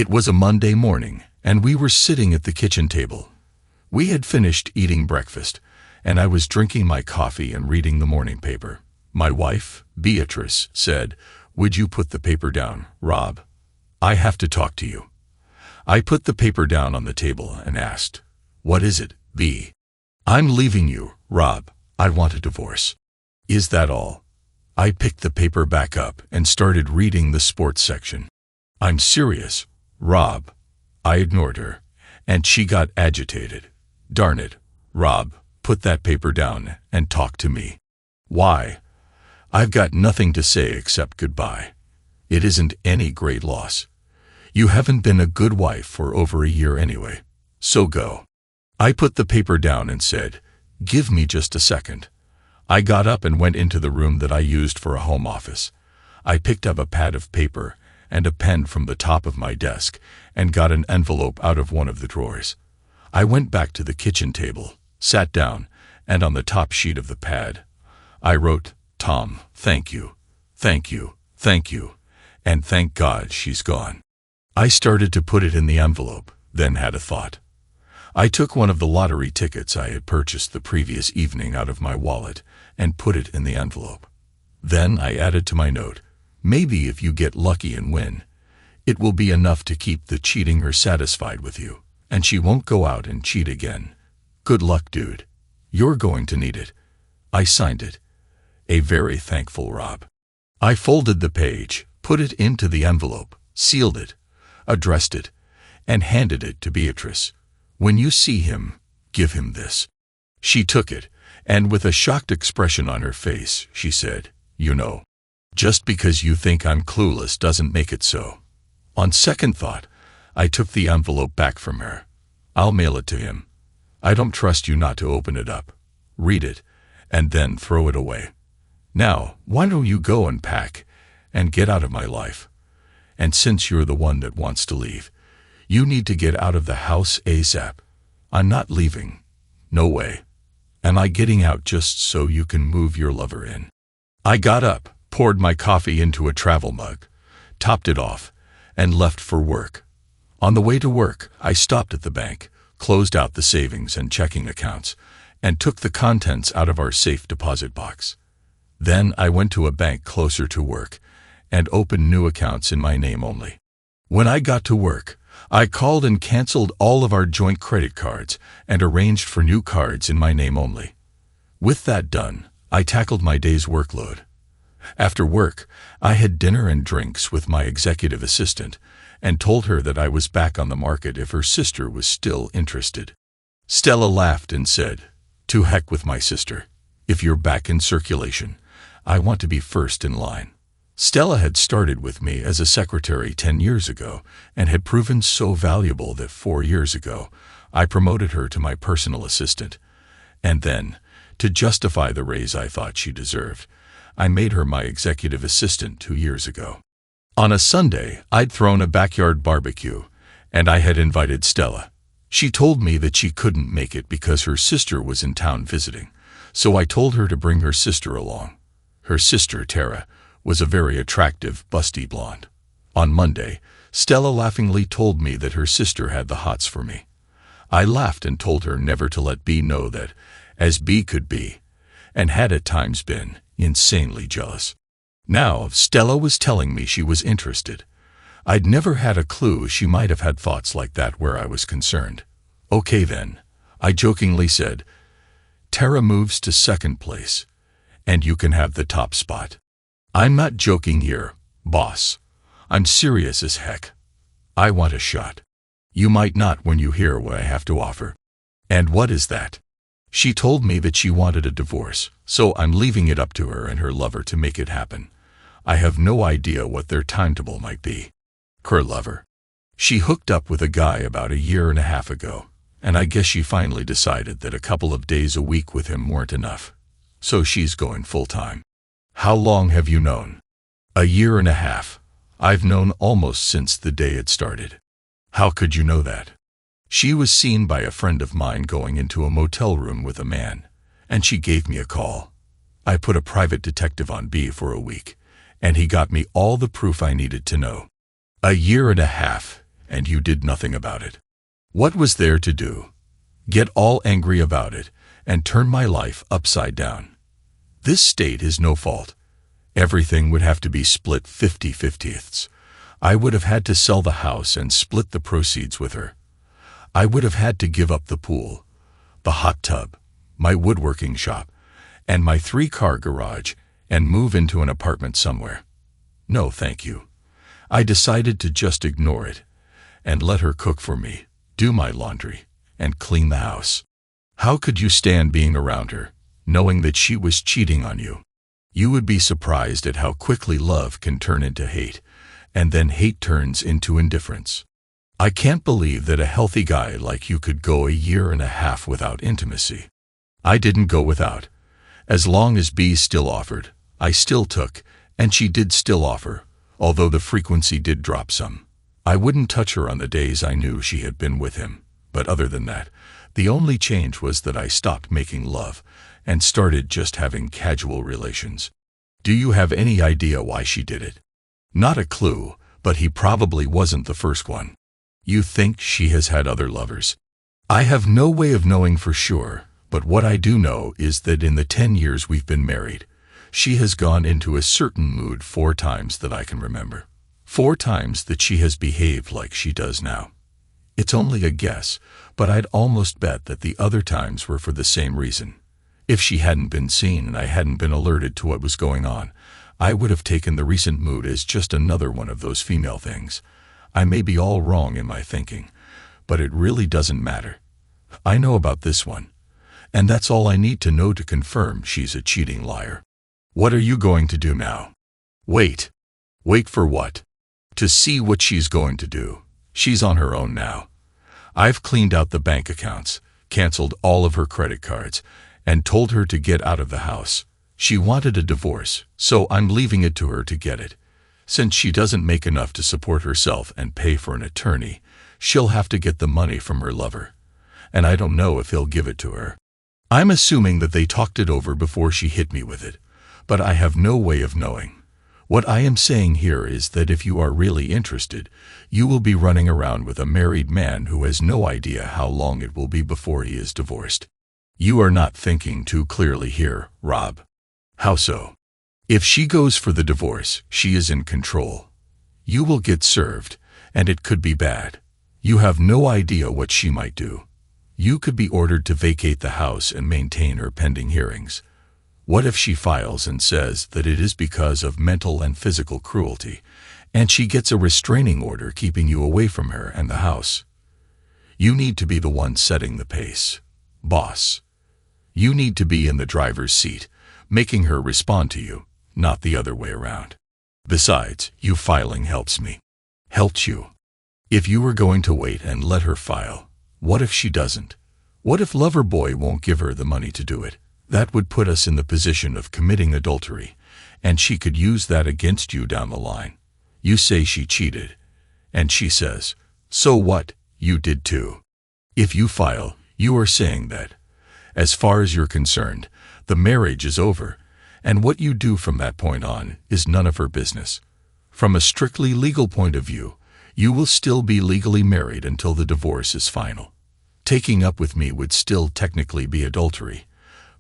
It was a Monday morning, and we were sitting at the kitchen table. We had finished eating breakfast, and I was drinking my coffee and reading the morning paper. My wife, Beatrice, said, "Would you put the paper down, Rob? I have to talk to you." I put the paper down on the table and asked, "What is it, B?" "I'm leaving you, Rob. I want a divorce." "Is that all?" I picked the paper back up and started reading the sports section. "I'm serious, Rob." I ignored her, and she got agitated. "Darn it, Rob, put that paper down and talk to me." "Why?" "I've got nothing to say except goodbye. It isn't any great loss. You haven't been a good wife for over a year anyway, so go." I put the paper down and said, "Give me just a second." I got up and went into the room that I used for a home office. I picked up a pad of paper and a pen from the top of my desk and got an envelope out of one of the drawers. I went back to the kitchen table, sat down, and on the top sheet of the pad, I wrote, "Tom, thank you, thank you, thank you, and thank God she's gone." I started to put it in the envelope, then had a thought. I took one of the lottery tickets I had purchased the previous evening out of my wallet and put it in the envelope. Then I added to my note, "Maybe if you get lucky and win, it will be enough to keep the cheating her satisfied with you, and she won't go out and cheat again. Good luck, dude. You're going to need it." I signed it. A very thankful Rob. I folded the page, put it into the envelope, sealed it, addressed it, and handed it to Beatrice. "When you see him, give him this." She took it, and with a shocked expression on her face, she said, "You know, just because you think I'm clueless doesn't make it so." On second thought, I took the envelope back from her. "I'll mail it to him. I don't trust you not to open it up, read it, and then throw it away. Now, why don't you go and pack and get out of my life? And since you're the one that wants to leave, you need to get out of the house ASAP. I'm not leaving. No way. Am I getting out just so you can move your lover in?" I got up, poured my coffee into a travel mug, topped it off, and left for work. On the way to work, I stopped at the bank, closed out the savings and checking accounts, and took the contents out of our safe deposit box. Then I went to a bank closer to work and opened new accounts in my name only. When I got to work, I called and canceled all of our joint credit cards and arranged for new cards in my name only. With that done, I tackled my day's workload. After work, I had dinner and drinks with my executive assistant and told her that I was back on the market if her sister was still interested. Stella laughed and said, "To heck with my sister. If you're back in circulation, I want to be first in line." Stella had started with me as a secretary 10 years ago and had proven so valuable that 4 years ago, I promoted her to my personal assistant. And then, to justify the raise I thought she deserved, I made her my executive assistant 2 years ago. On a Sunday, I'd thrown a backyard barbecue, and I had invited Stella. She told me that she couldn't make it because her sister was in town visiting, so I told her to bring her sister along. Her sister, Tara, was a very attractive, busty blonde. On Monday, Stella laughingly told me that her sister had the hots for me. I laughed and told her never to let B know that, as B could be, and had at times been, insanely jealous. Now, Stella was telling me she was interested. I'd never had a clue she might have had thoughts like that where I was concerned. "Okay then," I jokingly said, "Tara moves to second place, and you can have the top spot." "I'm not joking here, boss. I'm serious as heck. I want a shot. You might not when you hear what I have to offer." "And what is that?" She told me that she wanted a divorce, so I'm leaving it up to her and her lover to make it happen. I have no idea what their timetable might be. Her lover. She hooked up with a guy about 1.5 years ago, and I guess she finally decided that a couple of days a week with him weren't enough. So she's going full-time. "How long have you known?" 1.5 years. I've known almost since the day it started." "How could you know that?" "She was seen by a friend of mine going into a motel room with a man, and she gave me a call. I put a private detective on B for a week, and he got me all the proof I needed to know. 1.5 years, and you did nothing about it. What was there to do? Get all angry about it and turn my life upside down. This state is no fault. Everything would have to be split 50/50ths. I would have had to sell the house and split the proceeds with her. I would have had to give up the pool, the hot tub, my woodworking shop, and my 3-car garage and move into an apartment somewhere. No, thank you. I decided to just ignore it and let her cook for me, do my laundry, and clean the house. How could you stand being around her, knowing that she was cheating on you? You would be surprised at how quickly love can turn into hate, and then hate turns into indifference. I can't believe that a healthy guy like you could go a year and a half without intimacy. I didn't go without. As long as B still offered, I still took, and she did still offer, although the frequency did drop some. I wouldn't touch her on the days I knew she had been with him, but other than that, the only change was that I stopped making love and started just having casual relations. Do you have any idea why she did it? Not a clue, but he probably wasn't the first one. You think she has had other lovers? I have no way of knowing for sure, but what I do know is that in the 10 years we've been married, she has gone into a certain mood 4 times that I can remember. 4 times that she has behaved like she does now. It's only a guess, but I'd almost bet that the other times were for the same reason. If she hadn't been seen and I hadn't been alerted to what was going on, I would have taken the recent mood as just another one of those female things. I may be all wrong in my thinking, but it really doesn't matter. I know about this one, and that's all I need to know to confirm she's a cheating liar. What are you going to do now? Wait. Wait for what? To see what she's going to do. She's on her own now. I've cleaned out the bank accounts, canceled all of her credit cards, and told her to get out of the house. She wanted a divorce, so I'm leaving it to her to get it. Since she doesn't make enough to support herself and pay for an attorney, she'll have to get the money from her lover. And I don't know if he'll give it to her. I'm assuming that they talked it over before she hit me with it, but I have no way of knowing. What I am saying here is that if you are really interested, you will be running around with a married man who has no idea how long it will be before he is divorced. You are not thinking too clearly here, Rob. How so? If she goes for the divorce, she is in control. You will get served, and it could be bad. You have no idea what she might do. You could be ordered to vacate the house and maintain her pending hearings. What if she files and says that it is because of mental and physical cruelty, and she gets a restraining order keeping you away from her and the house? You need to be the one setting the pace, boss. You need to be in the driver's seat, making her respond to you, not the other way around. Besides, you filing helps me. Helps you. If you were going to wait and let her file, what if she doesn't? What if Loverboy won't give her the money to do it? That would put us in the position of committing adultery, and she could use that against you down the line. You say she cheated, and she says, so what, you did too. If you file, you are saying that, as far as you're concerned, the marriage is over, and what you do from that point on is none of her business. From a strictly legal point of view, you will still be legally married until the divorce is final. Taking up with me would still technically be adultery,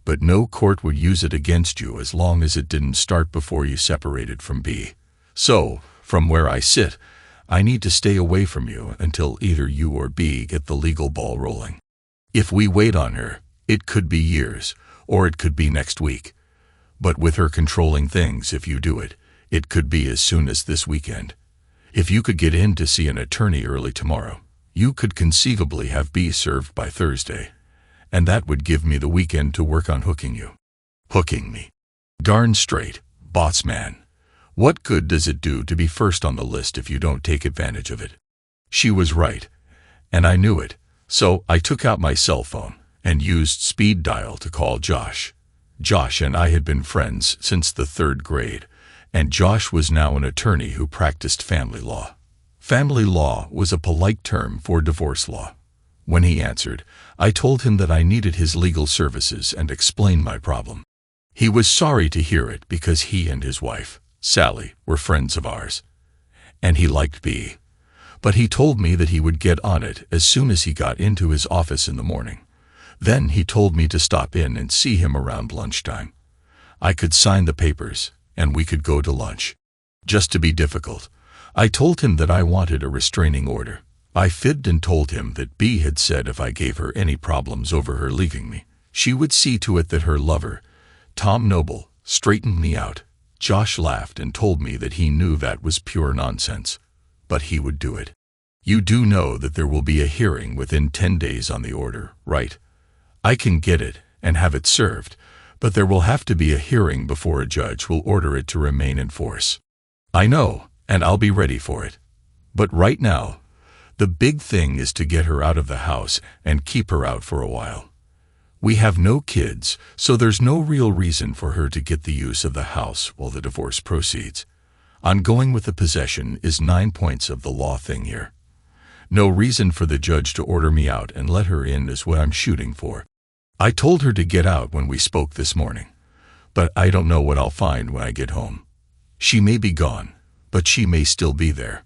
but no court would use it against you as long as it didn't start before you separated from B. So, from where I sit, I need to stay away from you until either you or B get the legal ball rolling. If we wait on her, it could be years, or it could be next week. But with her controlling things, if you do it, it could be as soon as this weekend. If you could get in to see an attorney early tomorrow, you could conceivably have B served by Thursday, and that would give me the weekend to work on hooking you. Hooking me. Darn straight, boss man. What good does it do to be first on the list if you don't take advantage of it? She was right, and I knew it, so I took out my cell phone and used speed dial to call Josh. Josh and I had been friends since the 3rd grade, and Josh was now an attorney who practiced family law. Family law was a polite term for divorce law. When he answered, I told him that I needed his legal services and explained my problem. He was sorry to hear it because he and his wife, Sally, were friends of ours. And he liked B. But he told me that he would get on it as soon as he got into his office in the morning. Then he told me to stop in and see him around lunchtime. I could sign the papers, and we could go to lunch. Just to be difficult, I told him that I wanted a restraining order. I fibbed and told him that B had said if I gave her any problems over her leaving me, she would see to it that her lover, Tom Noble, straightened me out. Josh laughed and told me that he knew that was pure nonsense, but he would do it. You do know that there will be a hearing within 10 days on the order, right? I can get it and have it served, but there will have to be a hearing before a judge will order it to remain in force. I know, and I'll be ready for it. But right now, the big thing is to get her out of the house and keep her out for a while. We have no kids, so there's no real reason for her to get the use of the house while the divorce proceeds. Ongoing with the possession is 9 points of the law thing here. No reason for the judge to order me out and let her in is what I'm shooting for. I told her to get out when we spoke this morning, but I don't know what I'll find when I get home. She may be gone, but she may still be there.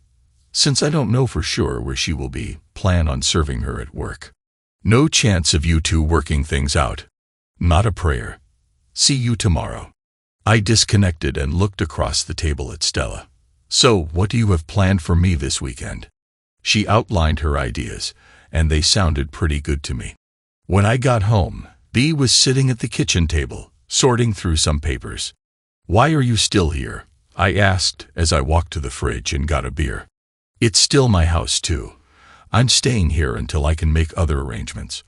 Since I don't know for sure where she will be, plan on serving her at work. No chance of you two working things out. Not a prayer. See you tomorrow. I disconnected and looked across the table at Stella. So, what do you have planned for me this weekend? She outlined her ideas, and they sounded pretty good to me. When I got home, B was sitting at the kitchen table, sorting through some papers. Why are you still here? I asked as I walked to the fridge and got a beer. It's still my house too. I'm staying here until I can make other arrangements.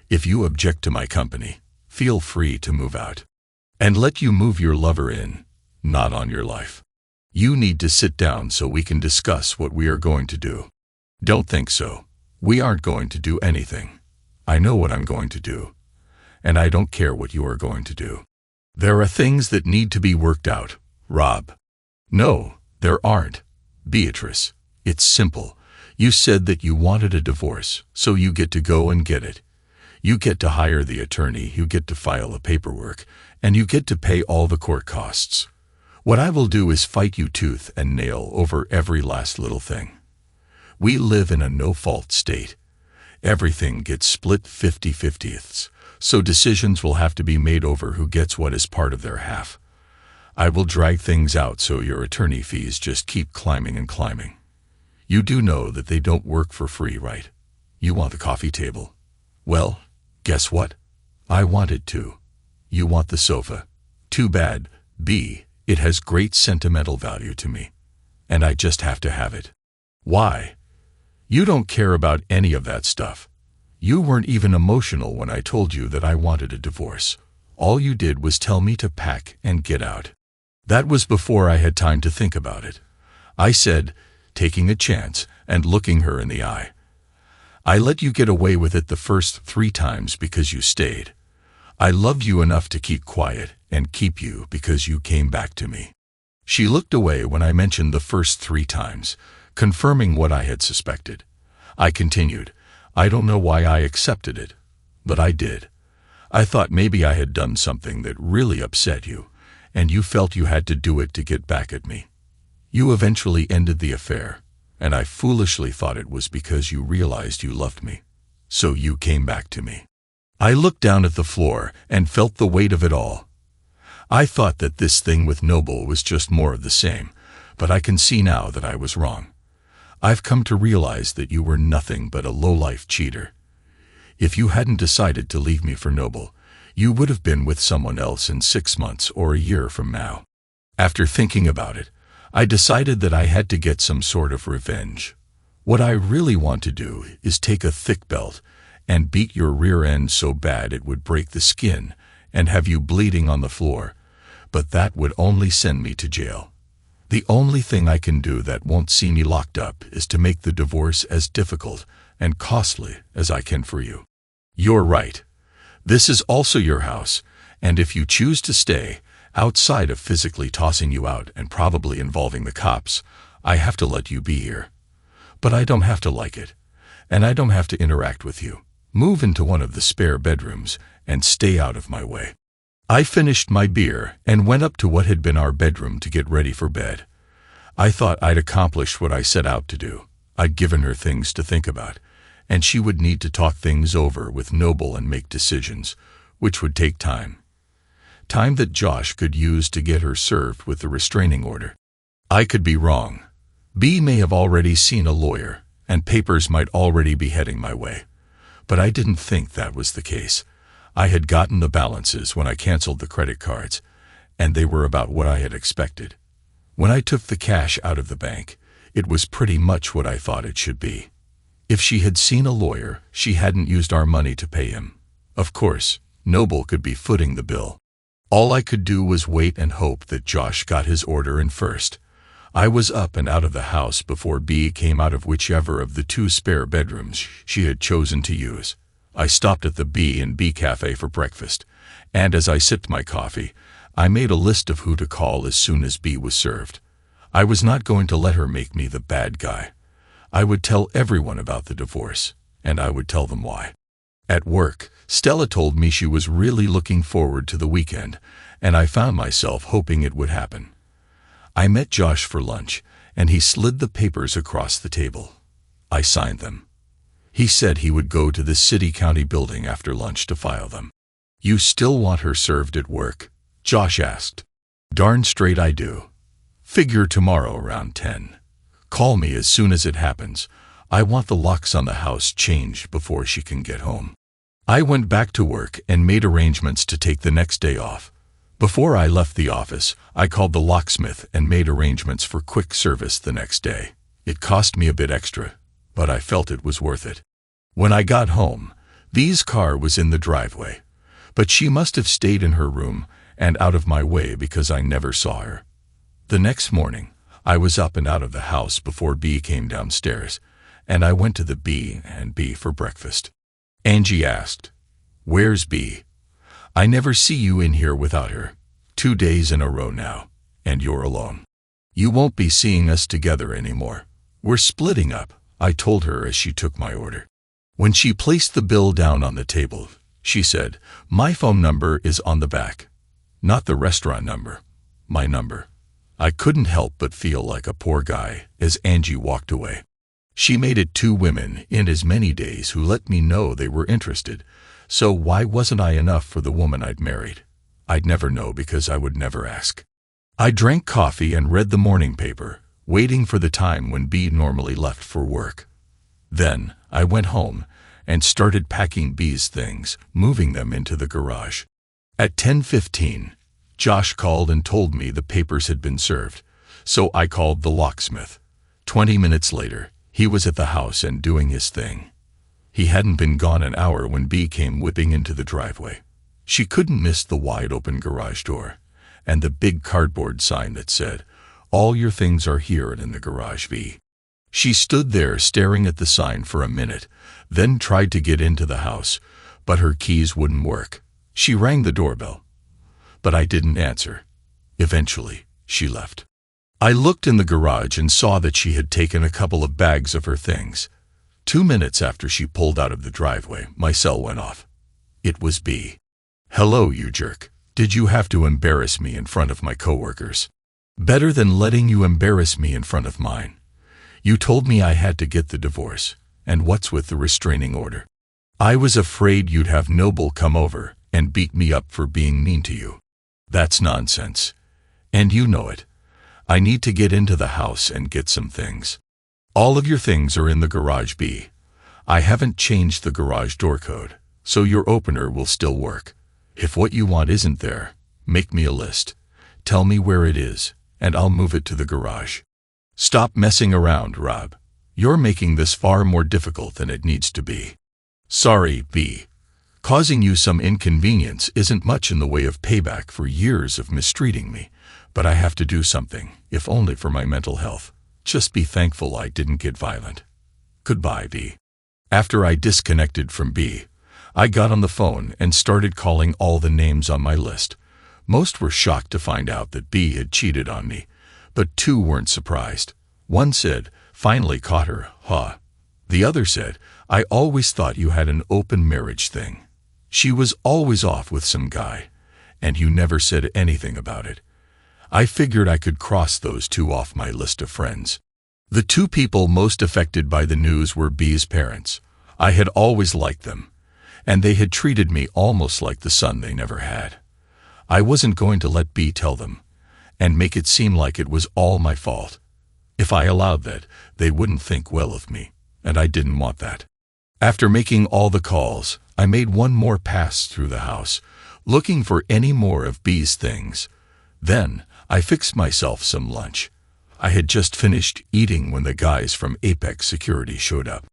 If you object to my company, feel free to move out. And let you move your lover in, not on your life. You need to sit down so we can discuss what we are going to do. Don't think so. We aren't going to do anything. I know what I'm going to do. And I don't care what you are going to do. There are things that need to be worked out, Rob. No, there aren't. Beatrice, it's simple. You said that you wanted a divorce, so you get to go and get it. You get to hire the attorney, you get to file the paperwork, and you get to pay all the court costs. What I will do is fight you tooth and nail over every last little thing. We live in a no-fault state. Everything gets split 50-50ths, so decisions will have to be made over who gets what as part of their half. I will drag things out so your attorney fees just keep climbing and climbing. You do know that they don't work for free, right? You want the coffee table? Well, guess what? I want it too. You want the sofa? Too bad, B. It has great sentimental value to me. And I just have to have it. Why? You don't care about any of that stuff. You weren't even emotional when I told you that I wanted a divorce. All you did was tell me to pack and get out. That was before I had time to think about it. I said, taking a chance and looking her in the eye. I let you get away with it the first 3 times because you stayed. I loved you enough to keep quiet and keep you because you came back to me. She looked away when I mentioned the first 3 times, confirming what I had suspected. I continued, I don't know why I accepted it, but I did. I thought maybe I had done something that really upset you, and you felt you had to do it to get back at me. You eventually ended the affair, and I foolishly thought it was because you realized you loved me. So you came back to me. I looked down at the floor and felt the weight of it all. I thought that this thing with Noble was just more of the same, but I can see now that I was wrong. I've come to realize that you were nothing but a low-life cheater. If you hadn't decided to leave me for Noble, you would have been with someone else in 6 months or a year from now. After thinking about it, I decided that I had to get some sort of revenge. What I really want to do is take a thick belt and beat your rear end so bad it would break the skin and have you bleeding on the floor, but that would only send me to jail. The only thing I can do that won't see me locked up is to make the divorce as difficult and costly as I can for you. You're right. This is also your house, and if you choose to stay, outside of physically tossing you out and probably involving the cops, I have to let you be here. But I don't have to like it, and I don't have to interact with you. Move into one of the spare bedrooms and stay out of my way. I finished my beer and went up to what had been our bedroom to get ready for bed. I thought I'd accomplished what I set out to do. I'd given her things to think about, and she would need to talk things over with Noble and make decisions, which would take time. Time that Josh could use to get her served with the restraining order. I could be wrong. B may have already seen a lawyer, and papers might already be heading my way. But I didn't think that was the case. I had gotten the balances when I canceled the credit cards, and they were about what I had expected. When I took the cash out of the bank, it was pretty much what I thought it should be. If she had seen a lawyer, she hadn't used our money to pay him. Of course, Noble could be footing the bill. All I could do was wait and hope that Josh got his order in first. I was up and out of the house before B came out of whichever of the 2 spare bedrooms she had chosen to use. I stopped at the B&B cafe for breakfast, and as I sipped my coffee, I made a list of who to call as soon as B was served. I was not going to let her make me the bad guy. I would tell everyone about the divorce, and I would tell them why. At work, Stella told me she was really looking forward to the weekend, and I found myself hoping it would happen. I met Josh for lunch, and he slid the papers across the table. I signed them. He said he would go to the city-county building after lunch to file them. "You still want her served at work?" Josh asked. "Darn straight I do. Figure tomorrow around 10. Call me as soon as it happens. I want the locks on the house changed before she can get home." I went back to work and made arrangements to take the next day off. Before I left the office, I called the locksmith and made arrangements for quick service the next day. It cost me a bit extra, but I felt it was worth it. When I got home, B's car was in the driveway, but she must have stayed in her room and out of my way because I never saw her. The next morning, I was up and out of the house before B came downstairs, and I went to the B&B for breakfast. Angie asked, "Where's B? I never see you in here without her. 2 days in a row now, and you're alone. You won't be seeing us together anymore. We're splitting up," I told her as she took my order. When she placed the bill down on the table, she said, "My phone number is on the back. Not the restaurant number, my number." I couldn't help but feel like a poor guy as Angie walked away. She made it 2 women in as many days who let me know they were interested, so why wasn't I enough for the woman I'd married? I'd never know because I would never ask. I drank coffee and read the morning paper, waiting for the time when B normally left for work. Then I went home and started packing B's things, moving them into the garage. At 10:15, Josh called and told me the papers had been served, so I called the locksmith. 20 minutes later, he was at the house and doing his thing. He hadn't been gone an hour when B came whipping into the driveway. She couldn't miss the wide-open garage door and the big cardboard sign that said, "All your things are here and in the garage, B." She stood there staring at the sign for a minute, then tried to get into the house, but her keys wouldn't work. She rang the doorbell, but I didn't answer. Eventually, she left. I looked in the garage and saw that she had taken a couple of bags of her things. 2 minutes after she pulled out of the driveway, my cell went off. It was B. "Hello, you jerk. Did you have to embarrass me in front of my coworkers? Better than letting you embarrass me in front of mine. You told me I had to get the divorce, and what's with the restraining order? I was afraid you'd have Noble come over and beat me up for being mean to you. That's nonsense. And you know it. I need to get into the house and get some things. All of your things are in the garage, B. I haven't changed the garage door code, so your opener will still work. If what you want isn't there, make me a list. Tell me where it is, and I'll move it to the garage. Stop messing around, Rob. You're making this far more difficult than it needs to be. Sorry, B. Causing you some inconvenience isn't much in the way of payback for years of mistreating me, but I have to do something, if only for my mental health. Just be thankful I didn't get violent. Goodbye, B." After I disconnected from B, I got on the phone and started calling all the names on my list. Most were shocked to find out that B had cheated on me, but 2 weren't surprised. One said, "Finally caught her, huh?" The other said, "I always thought you had an open marriage thing. She was always off with some guy, and you never said anything about it." I figured I could cross those 2 off my list of friends. The two people most affected by the news were B's parents. I had always liked them, and they had treated me almost like the son they never had. I wasn't going to let B tell them, and make it seem like it was all my fault. If I allowed that, they wouldn't think well of me, and I didn't want that. After making all the calls, I made one more pass through the house, looking for any more of B's things. Then, I fixed myself some lunch. I had just finished eating when the guys from Apex Security showed up.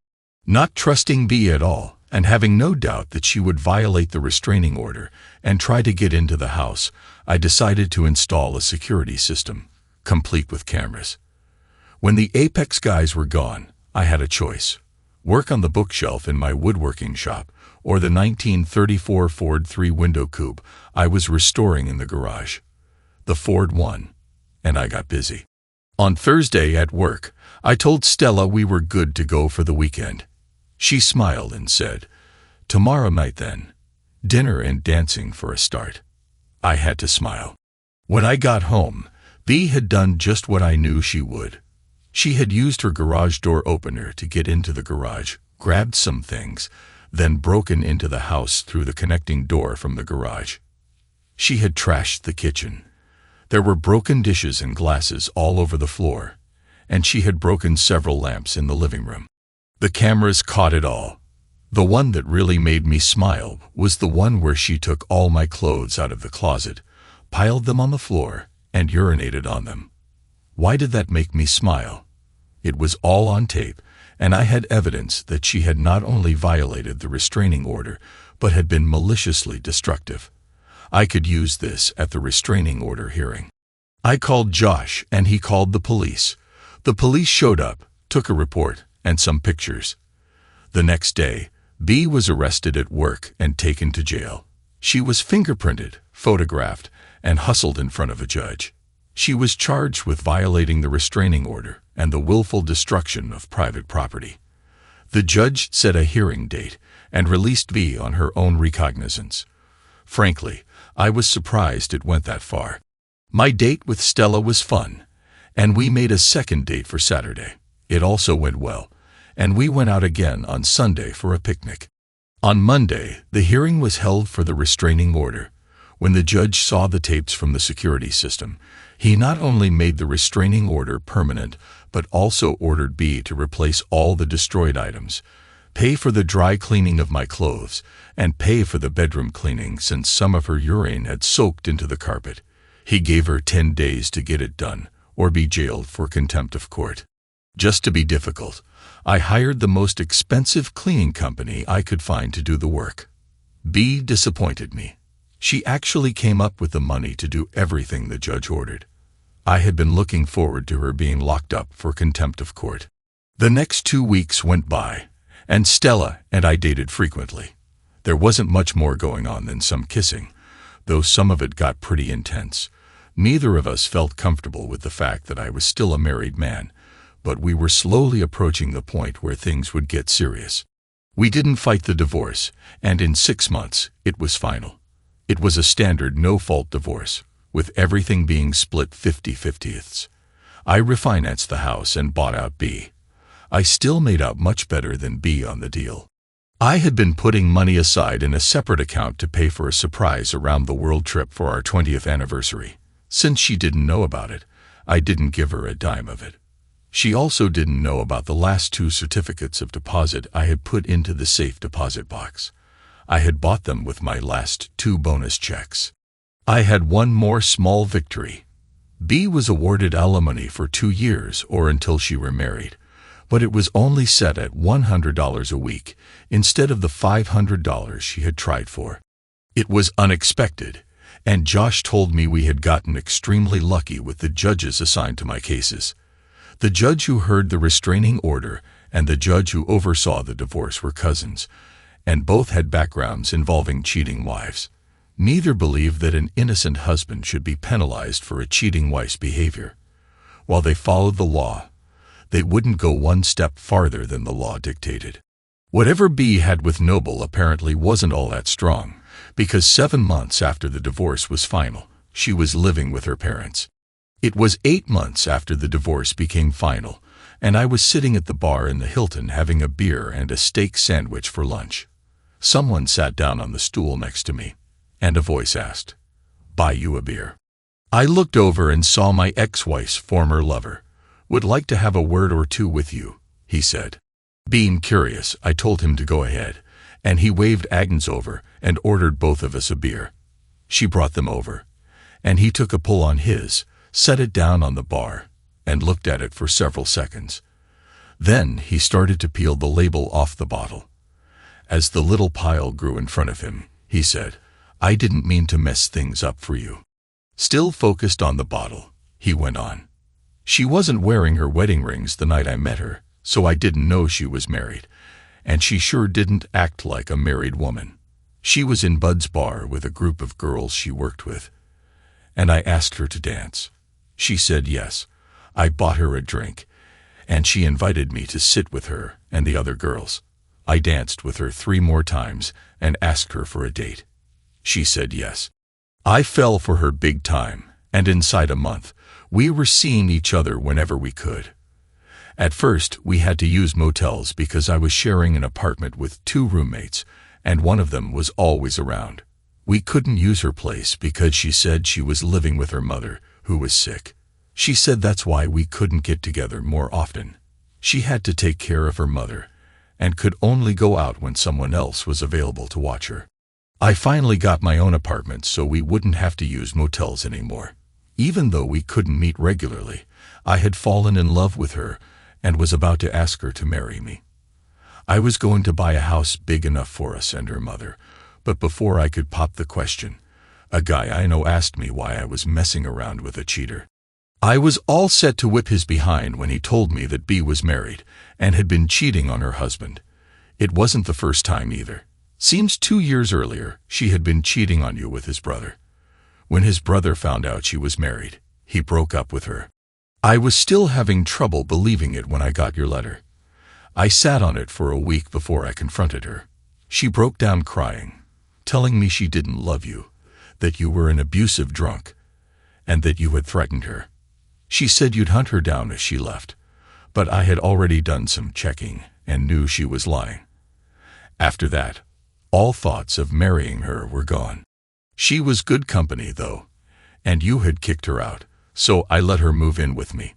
Not trusting B at all, and having no doubt that she would violate the restraining order and try to get into the house, I decided to install a security system, complete with cameras. When the Apex guys were gone, I had a choice: work on the bookshelf in my woodworking shop, or the 1934 Ford 3-window coupe I was restoring in the garage. The Ford won, and I got busy. On Thursday at work, I told Stella we were good to go for the weekend. She smiled and said, "Tomorrow night then. Dinner and dancing for a start." I had to smile. When I got home, B had done just what I knew she would. She had used her garage door opener to get into the garage, grabbed some things, then broken into the house through the connecting door from the garage. She had trashed the kitchen. There were broken dishes and glasses all over the floor, and she had broken several lamps in the living room. The cameras caught it all. The one that really made me smile was the one where she took all my clothes out of the closet, piled them on the floor, and urinated on them. Why did that make me smile? It was all on tape, and I had evidence that she had not only violated the restraining order, but had been maliciously destructive. I could use this at the restraining order hearing. I called Josh, and he called the police. The police showed up, took a report, and some pictures. The next day, B was arrested at work and taken to jail. She was fingerprinted, photographed, and hustled in front of a judge. She was charged with violating the restraining order and the willful destruction of private property. The judge set a hearing date and released B on her own recognizance. Frankly, I was surprised it went that far. My date with Stella was fun, and we made a second date for Saturday. It also went well, and we went out again on Sunday for a picnic. On Monday, the hearing was held for the restraining order. When the judge saw the tapes from the security system, he not only made the restraining order permanent, but also ordered B to replace all the destroyed items, pay for the dry cleaning of my clothes, and pay for the bedroom cleaning since some of her urine had soaked into the carpet. He gave her 10 days to get it done, or be jailed for contempt of court. Just to be difficult, I hired the most expensive cleaning company I could find to do the work. B disappointed me. She actually came up with the money to do everything the judge ordered. I had been looking forward to her being locked up for contempt of court. The next 2 weeks went by, and Stella and I dated frequently. There wasn't much more going on than some kissing, though some of it got pretty intense. Neither of us felt comfortable with the fact that I was still a married man, but we were slowly approaching the point where things would get serious. We didn't fight the divorce, and in 6 months, it was final. It was a standard no-fault divorce, with everything being split 50-50ths. I refinanced the house and bought out B. I still made out much better than B on the deal. I had been putting money aside in a separate account to pay for a surprise around-the-world trip for our 20th anniversary. Since she didn't know about it, I didn't give her a dime of it. She also didn't know about the last 2 certificates of deposit I had put into the safe deposit box. I had bought them with my last 2 bonus checks. I had one more small victory. B was awarded alimony for 2 years or until she remarried, but it was only set at $100 a week instead of the $500 she had tried for. It was unexpected, and Josh told me we had gotten extremely lucky with the judges assigned to my cases. The judge who heard the restraining order and the judge who oversaw the divorce were cousins, and both had backgrounds involving cheating wives. Neither believed that an innocent husband should be penalized for a cheating wife's behavior. While they followed the law, they wouldn't go one step farther than the law dictated. Whatever B had with Noble apparently wasn't all that strong, because 7 months after the divorce was final, she was living with her parents. It was 8 months after the divorce became final, and I was sitting at the bar in the Hilton having a beer and a steak sandwich for lunch. Someone sat down on the stool next to me, and a voice asked, "Buy you a beer?" I looked over and saw my ex-wife's former lover. "Would like to have a word or two with you," he said. Being curious, I told him to go ahead, and he waved Agnes over and ordered both of us a beer. She brought them over, and he took a pull on his, set it down on the bar, and looked at it for several seconds. Then he started to peel the label off the bottle. As the little pile grew in front of him, he said, "I didn't mean to mess things up for you." Still focused on the bottle, he went on. "She wasn't wearing her wedding rings the night I met her, so I didn't know she was married, and she sure didn't act like a married woman. She was in Bud's bar with a group of girls she worked with, and I asked her to dance. She said yes. I bought her a drink, and she invited me to sit with her and the other girls. I danced with her 3 more times and asked her for a date. She said yes. I fell for her big time, and inside a month, we were seeing each other whenever we could. At first, we had to use motels because I was sharing an apartment with 2 roommates, and one of them was always around. We couldn't use her place because she said she was living with her mother, who was sick. She said that's why we couldn't get together more often. She had to take care of her mother, and could only go out when someone else was available to watch her. I finally got my own apartment so we wouldn't have to use motels anymore. Even though we couldn't meet regularly, I had fallen in love with her and was about to ask her to marry me. I was going to buy a house big enough for us and her mother, but before I could pop the question, a guy I know asked me why I was messing around with a cheater. I was all set to whip his behind when he told me that B was married and had been cheating on her husband. It wasn't the first time either. Seems 2 years earlier, she had been cheating on you with his brother. When his brother found out she was married, he broke up with her. I was still having trouble believing it when I got your letter. I sat on it for a week before I confronted her. She broke down crying, telling me she didn't love you, that you were an abusive drunk, and that you had threatened her. She said you'd hunt her down if she left, but I had already done some checking and knew she was lying. After that, all thoughts of marrying her were gone. She was good company, though, and you had kicked her out, so I let her move in with me.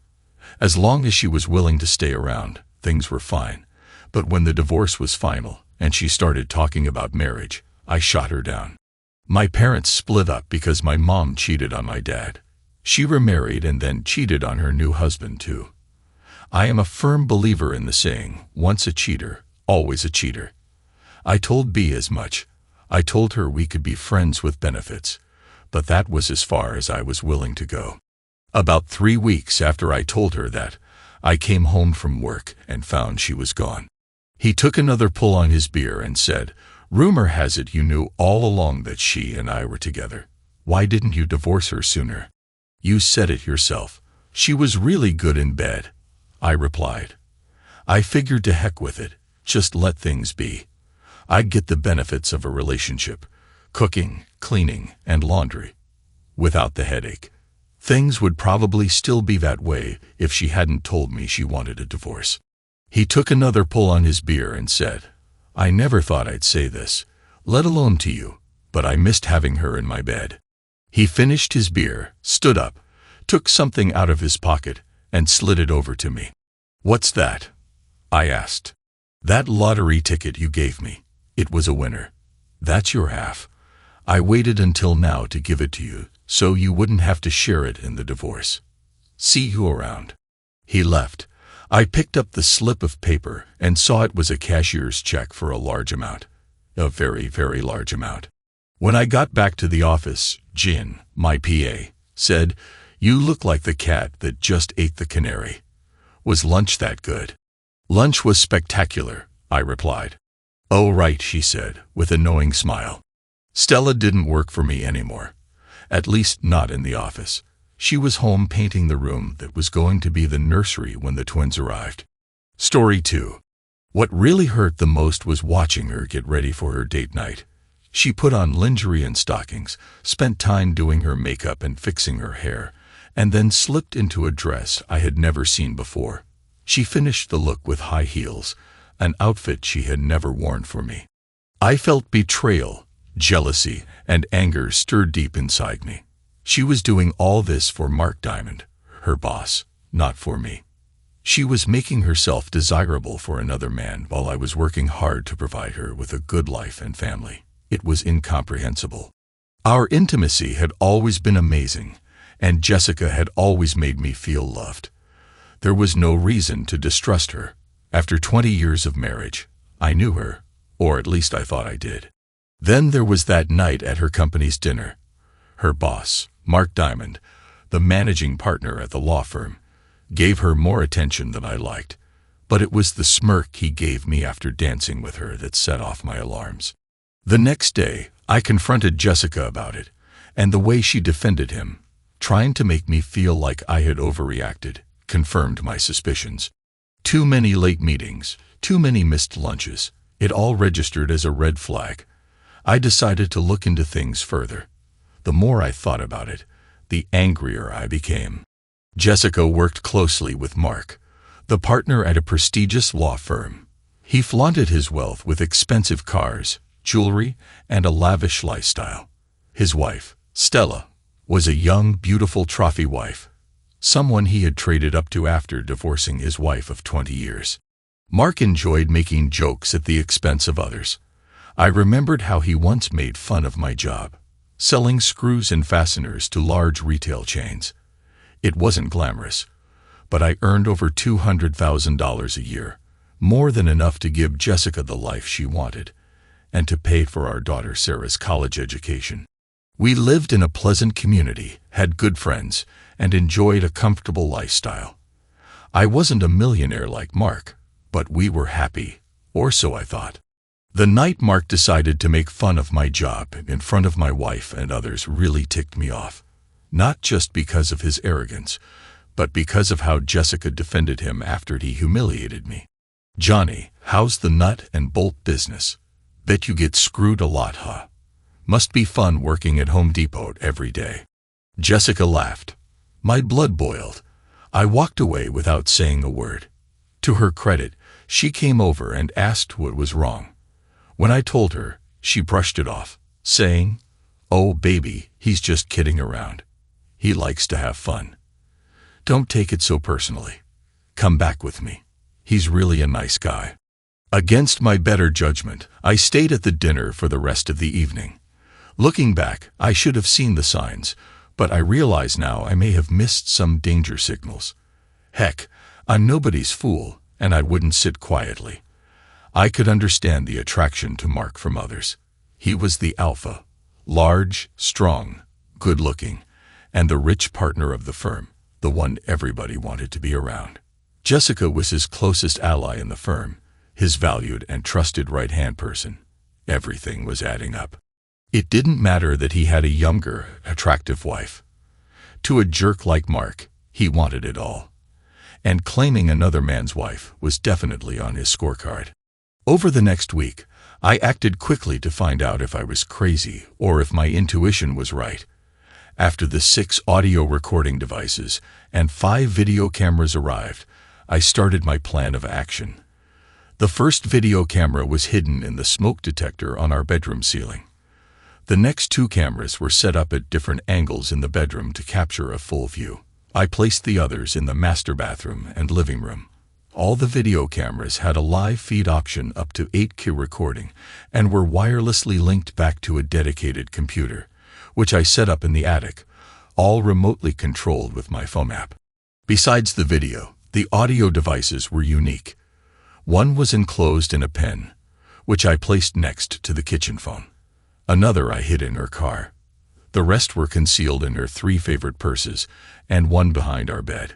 As long as she was willing to stay around, things were fine, but when the divorce was final and she started talking about marriage, I shot her down. My parents split up because my mom cheated on my dad. She remarried and then cheated on her new husband, too. I am a firm believer in the saying, once a cheater, always a cheater. I told B as much. I told her we could be friends with benefits, but that was as far as I was willing to go. About 3 weeks after I told her that, I came home from work and found she was gone. He took another pull on his beer and said, "Rumor has it you knew all along that she and I were together. Why didn't you divorce her sooner? You said it yourself. She was really good in bed," I replied. "I figured to heck with it, just let things be. I'd get the benefits of a relationship, cooking, cleaning, and laundry, without the headache. Things would probably still be that way if she hadn't told me she wanted a divorce." He took another pull on his beer and said, "I never thought I'd say this, let alone to you, but I missed having her in my bed." He finished his beer, stood up, took something out of his pocket, and slid it over to me. "What's that?" I asked. "That lottery ticket you gave me. It was a winner. That's your half. I waited until now to give it to you, so you wouldn't have to share it in the divorce. See you around." He left. I picked up the slip of paper and saw it was a cashier's check for a large amount. A very, very large amount. When I got back to the office, Jin, my PA, said, "You look like the cat that just ate the canary. Was lunch that good?" "Lunch was spectacular," I replied. "Oh right," she said, with a knowing smile. Stella didn't work for me anymore. At least not in the office. She was home painting the room that was going to be the nursery when the twins arrived. Story 2. What really hurt the most was watching her get ready for her date night. She put on lingerie and stockings, spent time doing her makeup and fixing her hair, and then slipped into a dress I had never seen before. She finished the look with high heels, an outfit she had never worn for me. I felt betrayal, jealousy, and anger stirred deep inside me. She was doing all this for Mark Diamond, her boss, not for me. She was making herself desirable for another man while I was working hard to provide her with a good life and family. It was incomprehensible. Our intimacy had always been amazing, and Jessica had always made me feel loved. There was no reason to distrust her. After 20 years of marriage, I knew her, or at least I thought I did. Then there was that night at her company's dinner. Her boss, Mark Diamond, the managing partner at the law firm, gave her more attention than I liked, but it was the smirk he gave me after dancing with her that set off my alarms. The next day, I confronted Jessica about it, and the way she defended him, trying to make me feel like I had overreacted, confirmed my suspicions. Too many late meetings, too many missed lunches, it all registered as a red flag. I decided to look into things further. The more I thought about it, the angrier I became. Jessica worked closely with Mark, the partner at a prestigious law firm. He flaunted his wealth with expensive cars, jewelry, and a lavish lifestyle. His wife, Stella, was a young, beautiful trophy wife, someone he had traded up to after divorcing his wife of 20 years. Mark enjoyed making jokes at the expense of others. I remembered how he once made fun of my job, selling screws and fasteners to large retail chains. It wasn't glamorous, but I earned over $200,000 a year, more than enough to give Jessica the life she wanted, and to pay for our daughter Sarah's college education. We lived in a pleasant community, had good friends, and enjoyed a comfortable lifestyle. I wasn't a millionaire like Mark, but we were happy, or so I thought. The night Mark decided to make fun of my job in front of my wife and others really ticked me off. Not just because of his arrogance, but because of how Jessica defended him after he humiliated me. "Johnny, how's the nut and bolt business? Bet you get screwed a lot, huh? Must be fun working at Home Depot every day." Jessica laughed. My blood boiled. I walked away without saying a word. To her credit, she came over and asked what was wrong. When I told her, she brushed it off, saying, "Oh, baby, he's just kidding around. He likes to have fun. Don't take it so personally. Come back with me. He's really a nice guy." Against my better judgment, I stayed at the dinner for the rest of the evening. Looking back, I should have seen the signs, but I realize now I may have missed some danger signals. Heck, I'm nobody's fool, and I wouldn't sit quietly. I could understand the attraction to Mark from others. He was the alpha, large, strong, good-looking, and the rich partner of the firm, the one everybody wanted to be around. Jessica was his closest ally in the firm, his valued and trusted right-hand person. Everything was adding up. It didn't matter that he had a younger, attractive wife. To a jerk like Mark, he wanted it all. And claiming another man's wife was definitely on his scorecard. Over the next week, I acted quickly to find out if I was crazy or if my intuition was right. After the 6 audio recording devices and 5 video cameras arrived, I started my plan of action. The first video camera was hidden in the smoke detector on our bedroom ceiling. The next 2 cameras were set up at different angles in the bedroom to capture a full view. I placed the others in the master bathroom and living room. All the video cameras had a live feed option up to 8K recording and were wirelessly linked back to a dedicated computer, which I set up in the attic, all remotely controlled with my phone app. Besides the video, the audio devices were unique. One was enclosed in a pen, which I placed next to the kitchen phone. Another I hid in her car. The rest were concealed in her 3 favorite purses and one behind our bed.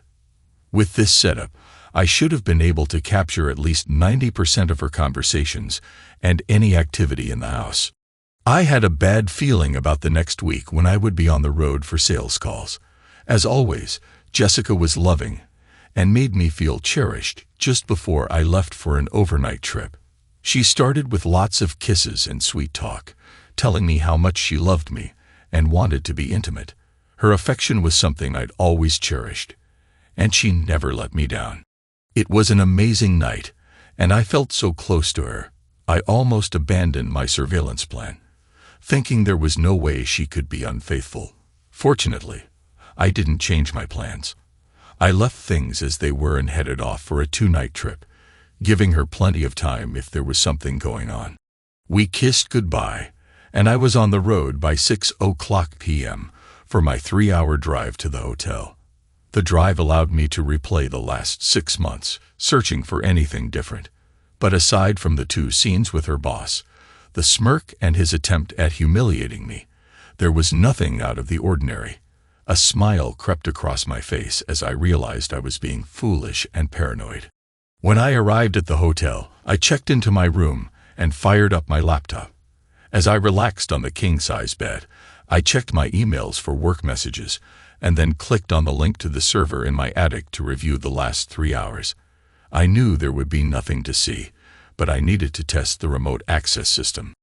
With this setup, I should have been able to capture at least 90% of her conversations and any activity in the house. I had a bad feeling about the next week when I would be on the road for sales calls. As always, Jessica was loving and made me feel cherished just before I left for an overnight trip. She started with lots of kisses and sweet talk, telling me how much she loved me and wanted to be intimate. Her affection was something I'd always cherished, and she never let me down. It was an amazing night, and I felt so close to her. I almost abandoned my surveillance plan, thinking there was no way she could be unfaithful. Fortunately, I didn't change my plans. I left things as they were and headed off for a 2-night trip, giving her plenty of time if there was something going on. We kissed goodbye, and I was on the road by 6:00 p.m. for my 3-hour drive to the hotel. The drive allowed me to replay the last 6 months, searching for anything different. But aside from the 2 scenes with her boss, the smirk and his attempt at humiliating me, there was nothing out of the ordinary. A smile crept across my face as I realized I was being foolish and paranoid. When I arrived at the hotel, I checked into my room and fired up my laptop. As I relaxed on the king-size bed, I checked my emails for work messages and then clicked on the link to the server in my attic to review the last 3 hours. I knew there would be nothing to see, but I needed to test the remote access system.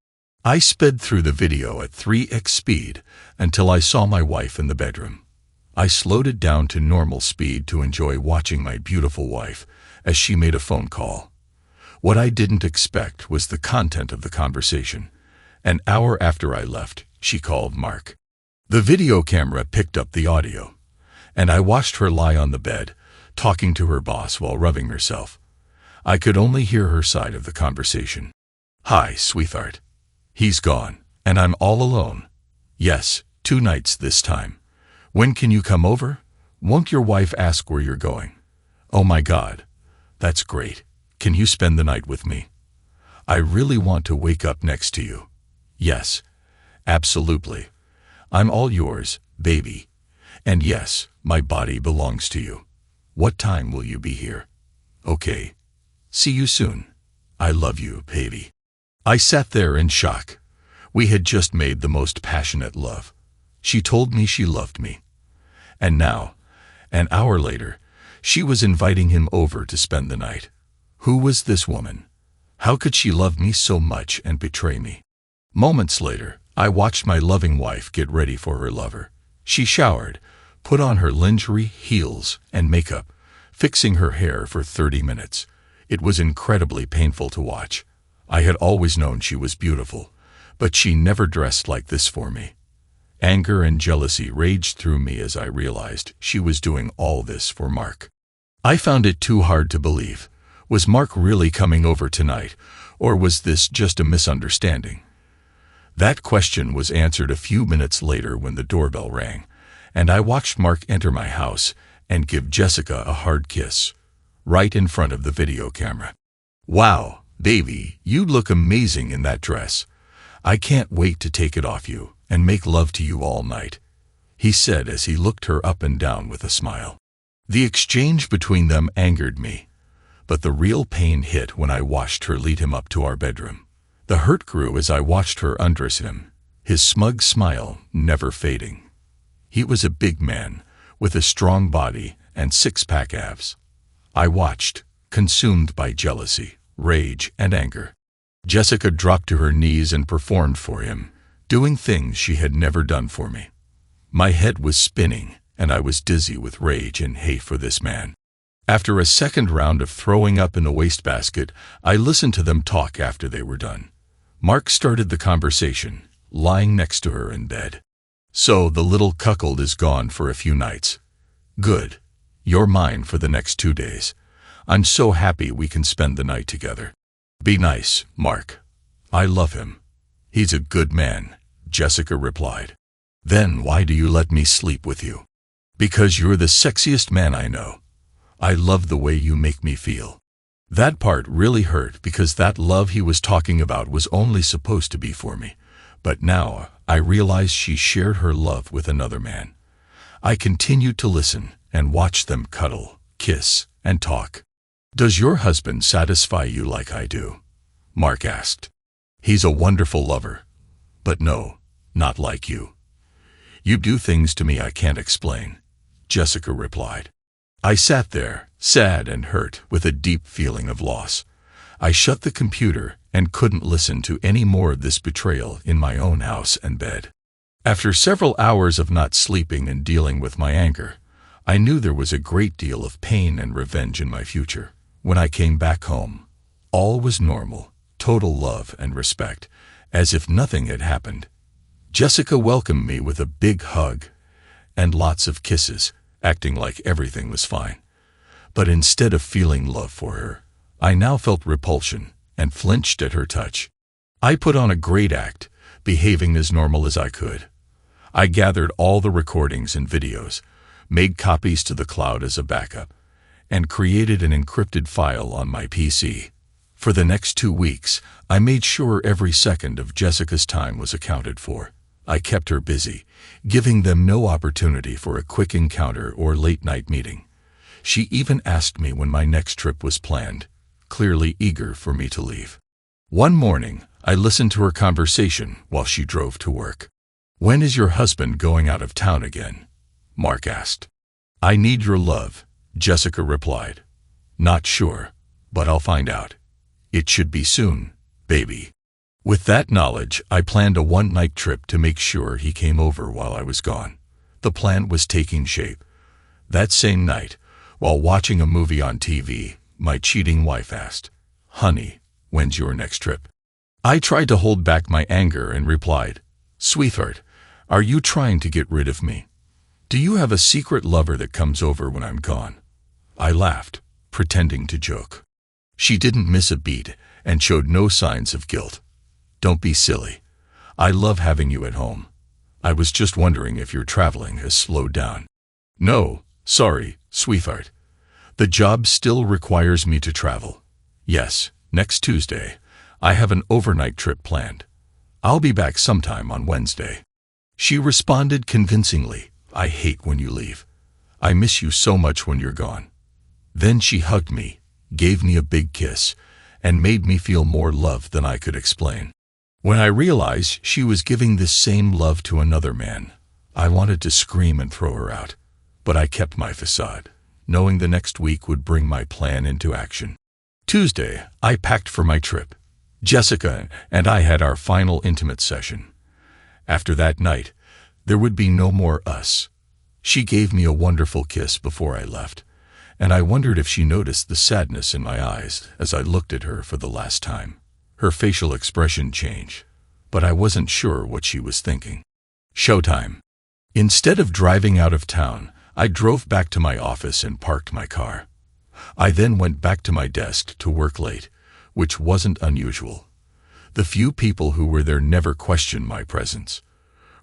I sped through the video at 3x speed until I saw my wife in the bedroom. I slowed it down to normal speed to enjoy watching my beautiful wife as she made a phone call. What I didn't expect was the content of the conversation. An hour after I left, she called Mark. The video camera picked up the audio, and I watched her lie on the bed, talking to her boss while rubbing herself. I could only hear her side of the conversation. "Hi, sweetheart. He's gone, and I'm all alone. Yes, 2 nights this time. When can you come over? Won't your wife ask where you're going? Oh my God, that's great. Can you spend the night with me? I really want to wake up next to you. Yes, absolutely. I'm all yours, baby. And yes, my body belongs to you. What time will you be here? Okay. See you soon. I love you, baby." I sat there in shock. We had just made the most passionate love. She told me she loved me. And now, an hour later, she was inviting him over to spend the night. Who was this woman? How could she love me so much and betray me? Moments later, I watched my loving wife get ready for her lover. She showered, put on her lingerie, heels, and makeup, fixing her hair for 30 minutes. It was incredibly painful to watch. I had always known she was beautiful, but she never dressed like this for me. Anger and jealousy raged through me as I realized she was doing all this for Mark. I found it too hard to believe. Was Mark really coming over tonight, or was this just a misunderstanding? That question was answered a few minutes later when the doorbell rang, and I watched Mark enter my house and give Jessica a hard kiss, right in front of the video camera. "Wow, baby, you look amazing in that dress. I can't wait to take it off you and make love to you all night," he said as he looked her up and down with a smile. The exchange between them angered me, but the real pain hit when I watched her lead him up to our bedroom. The hurt grew as I watched her undress him, his smug smile never fading. He was a big man, with a strong body and 6-pack abs. I watched, consumed by jealousy, rage, and anger. Jessica dropped to her knees and performed for him, doing things she had never done for me. My head was spinning, and I was dizzy with rage and hate for this man. After a second round of throwing up in the wastebasket, I listened to them talk after they were done. Mark started the conversation, lying next to her in bed. "So the little cuckold is gone for a few nights. Good. You're mine for the next 2 days. I'm so happy we can spend the night together. Be nice, Mark. I love him. He's a good man," Jessica replied. "Then why do you let me sleep with you?" "Because you're the sexiest man I know. I love the way you make me feel." That part really hurt because that love he was talking about was only supposed to be for me. But now I realized she shared her love with another man. I continued to listen and watch them cuddle, kiss, and talk. "Does your husband satisfy you like I do?" Mark asked. "He's a wonderful lover. But no, not like you. You do things to me I can't explain," Jessica replied. I sat there, sad and hurt, with a deep feeling of loss. I shut the computer and couldn't listen to any more of this betrayal in my own house and bed. After several hours of not sleeping and dealing with my anger, I knew there was a great deal of pain and revenge in my future. When I came back home, all was normal, total love and respect, as if nothing had happened. Jessica welcomed me with a big hug and lots of kisses, acting like everything was fine. But instead of feeling love for her, I now felt repulsion and flinched at her touch. I put on a great act, behaving as normal as I could. I gathered all the recordings and videos, made copies to the cloud as a backup, and created an encrypted file on my PC. For the next 2 weeks, I made sure every second of Jessica's time was accounted for. I kept her busy, giving them no opportunity for a quick encounter or late-night meeting. She even asked me when my next trip was planned, clearly eager for me to leave. One morning, I listened to her conversation while she drove to work. "When is your husband going out of town again?" Mark asked. "I need your love," Jessica replied. "Not sure, but I'll find out. It should be soon, baby." With that knowledge, I planned a one-night trip to make sure he came over while I was gone. The plan was taking shape. That same night, while watching a movie on TV, my cheating wife asked, "Honey, when's your next trip?" I tried to hold back my anger and replied, "Sweetheart, are you trying to get rid of me? Do you have a secret lover that comes over when I'm gone?" I laughed, pretending to joke. She didn't miss a beat and showed no signs of guilt. "Don't be silly. I love having you at home. I was just wondering if your traveling has slowed down." "No, sorry, sweetheart. The job still requires me to travel. Yes, next Tuesday, I have an overnight trip planned. I'll be back sometime on Wednesday." She responded convincingly, "I hate when you leave. I miss you so much when you're gone." Then she hugged me, gave me a big kiss, and made me feel more love than I could explain. When I realized she was giving this same love to another man, I wanted to scream and throw her out, but I kept my facade, knowing the next week would bring my plan into action. Tuesday, I packed for my trip. Jessica and I had our final intimate session. After that night, there would be no more us. She gave me a wonderful kiss before I left, and I wondered if she noticed the sadness in my eyes as I looked at her for the last time. Her facial expression changed, but I wasn't sure what she was thinking. Showtime. Instead of driving out of town, I drove back to my office and parked my car. I then went back to my desk to work late, which wasn't unusual. The few people who were there never questioned my presence.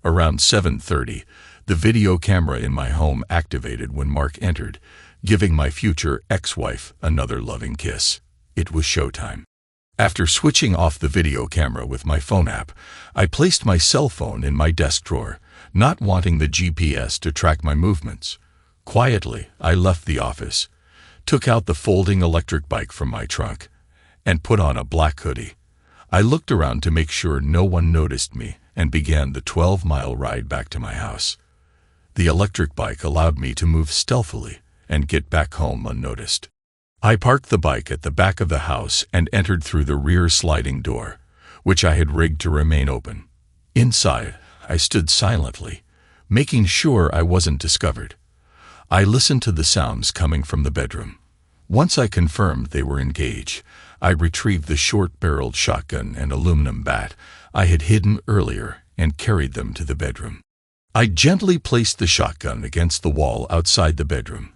Around 7:30, the video camera in my home activated when Mark entered, giving my future ex-wife another loving kiss. It was showtime. After switching off the video camera with my phone app, I placed my cell phone in my desk drawer, not wanting the GPS to track my movements. Quietly, I left the office, took out the folding electric bike from my trunk, and put on a black hoodie. I looked around to make sure no one noticed me and began the 12-mile ride back to my house. The electric bike allowed me to move stealthily and get back home unnoticed. I parked the bike at the back of the house and entered through the rear sliding door, which I had rigged to remain open. Inside, I stood silently, making sure I wasn't discovered. I listened to the sounds coming from the bedroom. Once I confirmed they were engaged, I retrieved the short-barreled shotgun and aluminum bat I had hidden earlier and carried them to the bedroom. I gently placed the shotgun against the wall outside the bedroom,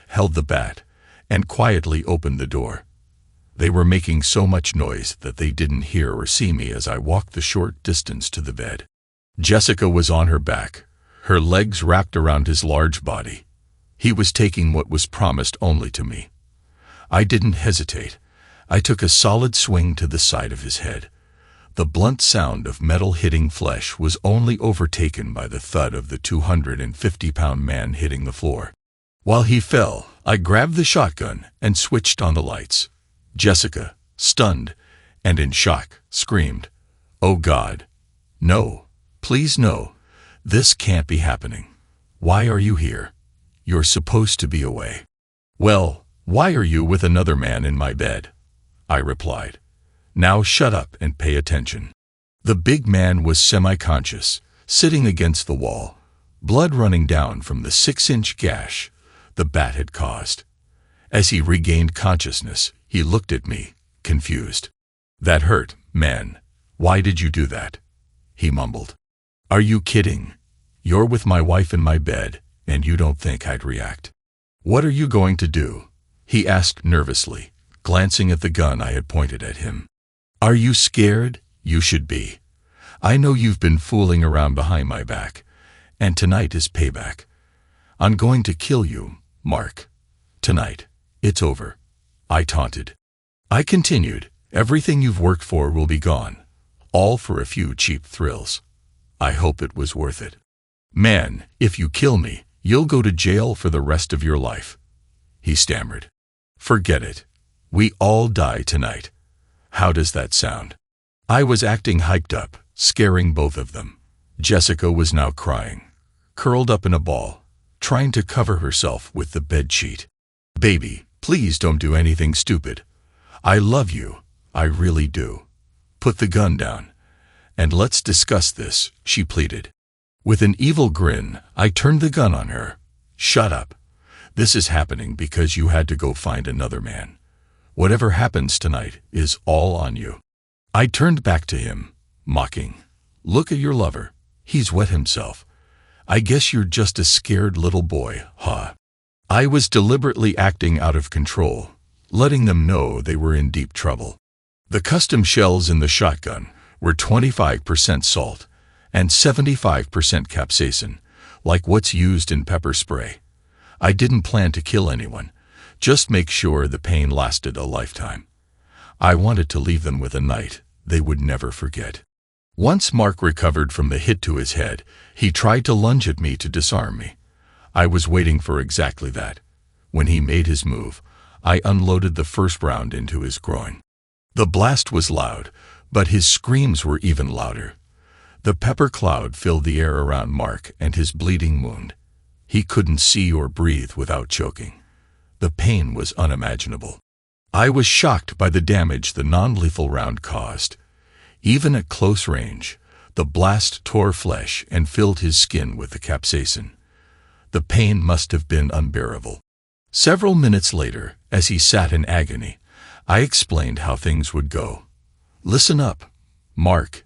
held the bat, and quietly opened the door. They were making so much noise that they didn't hear or see me as I walked the short distance to the bed. Jessica was on her back, her legs wrapped around his large body. He was taking what was promised only to me. I didn't hesitate. I took a solid swing to the side of his head. The blunt sound of metal hitting flesh was only overtaken by the thud of the 250-pound man hitting the floor. While he fell, I grabbed the shotgun and switched on the lights. Jessica, stunned and in shock, screamed, "Oh God, no, please no, this can't be happening. Why are you here? You're supposed to be away." "Well, why are you with another man in my bed?" I replied. "Now shut up and pay attention." The big man was semi-conscious, sitting against the wall, blood running down from the 6-inch gash the bat had caused. As he regained consciousness, He looked at me, confused. That hurt, man. Why did you do that? He mumbled. Are you kidding? You're with my wife in my bed, and you don't think I'd react. What are you going to do? He asked nervously, glancing at the gun I had pointed at him. Are you scared? You should be. I know you've been fooling around behind my back, and tonight is payback. I'm going to kill you, Mark. Tonight. It's over. I taunted. I continued, everything you've worked for will be gone, all for a few cheap thrills. I hope it was worth it. Man, if you kill me, you'll go to jail for the rest of your life. He stammered. Forget it. We all die tonight. How does that sound? I was acting hyped up, scaring both of them. Jessica was now crying, curled up in a ball, trying to cover herself with the bedsheet. Baby, please don't do anything stupid. I love you. I really do. Put the gun down. And let's discuss this, she pleaded. With an evil grin, I turned the gun on her. Shut up. This is happening because you had to go find another man. Whatever happens tonight is all on you. I turned back to him, mocking. Look at your lover. He's wet himself. I guess you're just a scared little boy, huh? I was deliberately acting out of control, letting them know they were in deep trouble. The custom shells in the shotgun were 25% salt and 75% capsaicin, like what's used in pepper spray. I didn't plan to kill anyone, just make sure the pain lasted a lifetime. I wanted to leave them with a night they would never forget. Once Mark recovered from the hit to his head, he tried to lunge at me to disarm me. I was waiting for exactly that. When he made his move, I unloaded the first round into his groin. The blast was loud, but his screams were even louder. The pepper cloud filled the air around Mark and his bleeding wound. He couldn't see or breathe without choking. The pain was unimaginable. I was shocked by the damage the non-lethal round caused. Even at close range, the blast tore flesh and filled his skin with the capsaicin. The pain must have been unbearable. Several minutes later, as he sat in agony, I explained how things would go. Listen up, Mark,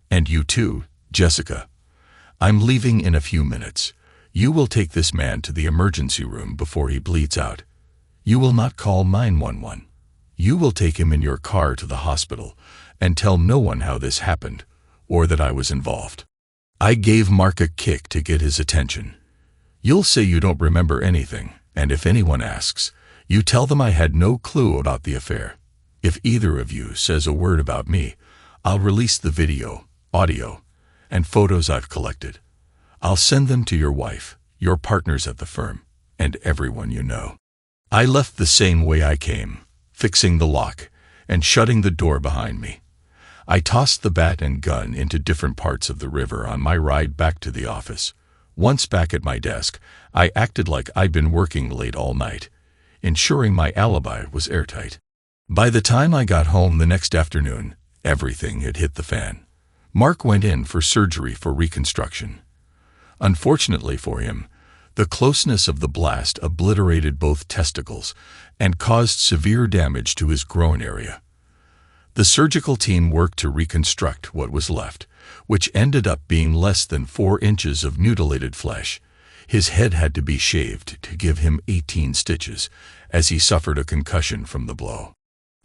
and you too, Jessica. I'm leaving in a few minutes. You will take this man to the emergency room before he bleeds out. You will not call 911. You will take him in your car to the hospital and tell no one how this happened or that I was involved. I gave Mark a kick to get his attention. You'll say you don't remember anything, and if anyone asks, you tell them I had no clue about the affair. If either of you says a word about me, I'll release the video, audio, and photos I've collected. I'll send them to your wife, your partners at the firm, and everyone you know. I left the same way I came, fixing the lock and shutting the door behind me. I tossed the bat and gun into different parts of the river on my ride back to the office. Once back at my desk, I acted like I'd been working late all night, ensuring my alibi was airtight. By the time I got home the next afternoon, everything had hit the fan. Mark went in for surgery for reconstruction. Unfortunately for him, the closeness of the blast obliterated both testicles and caused severe damage to his groin area. The surgical team worked to reconstruct what was left, which ended up being less than 4 inches of mutilated flesh. His head had to be shaved to give him 18 stitches, as he suffered a concussion from the blow.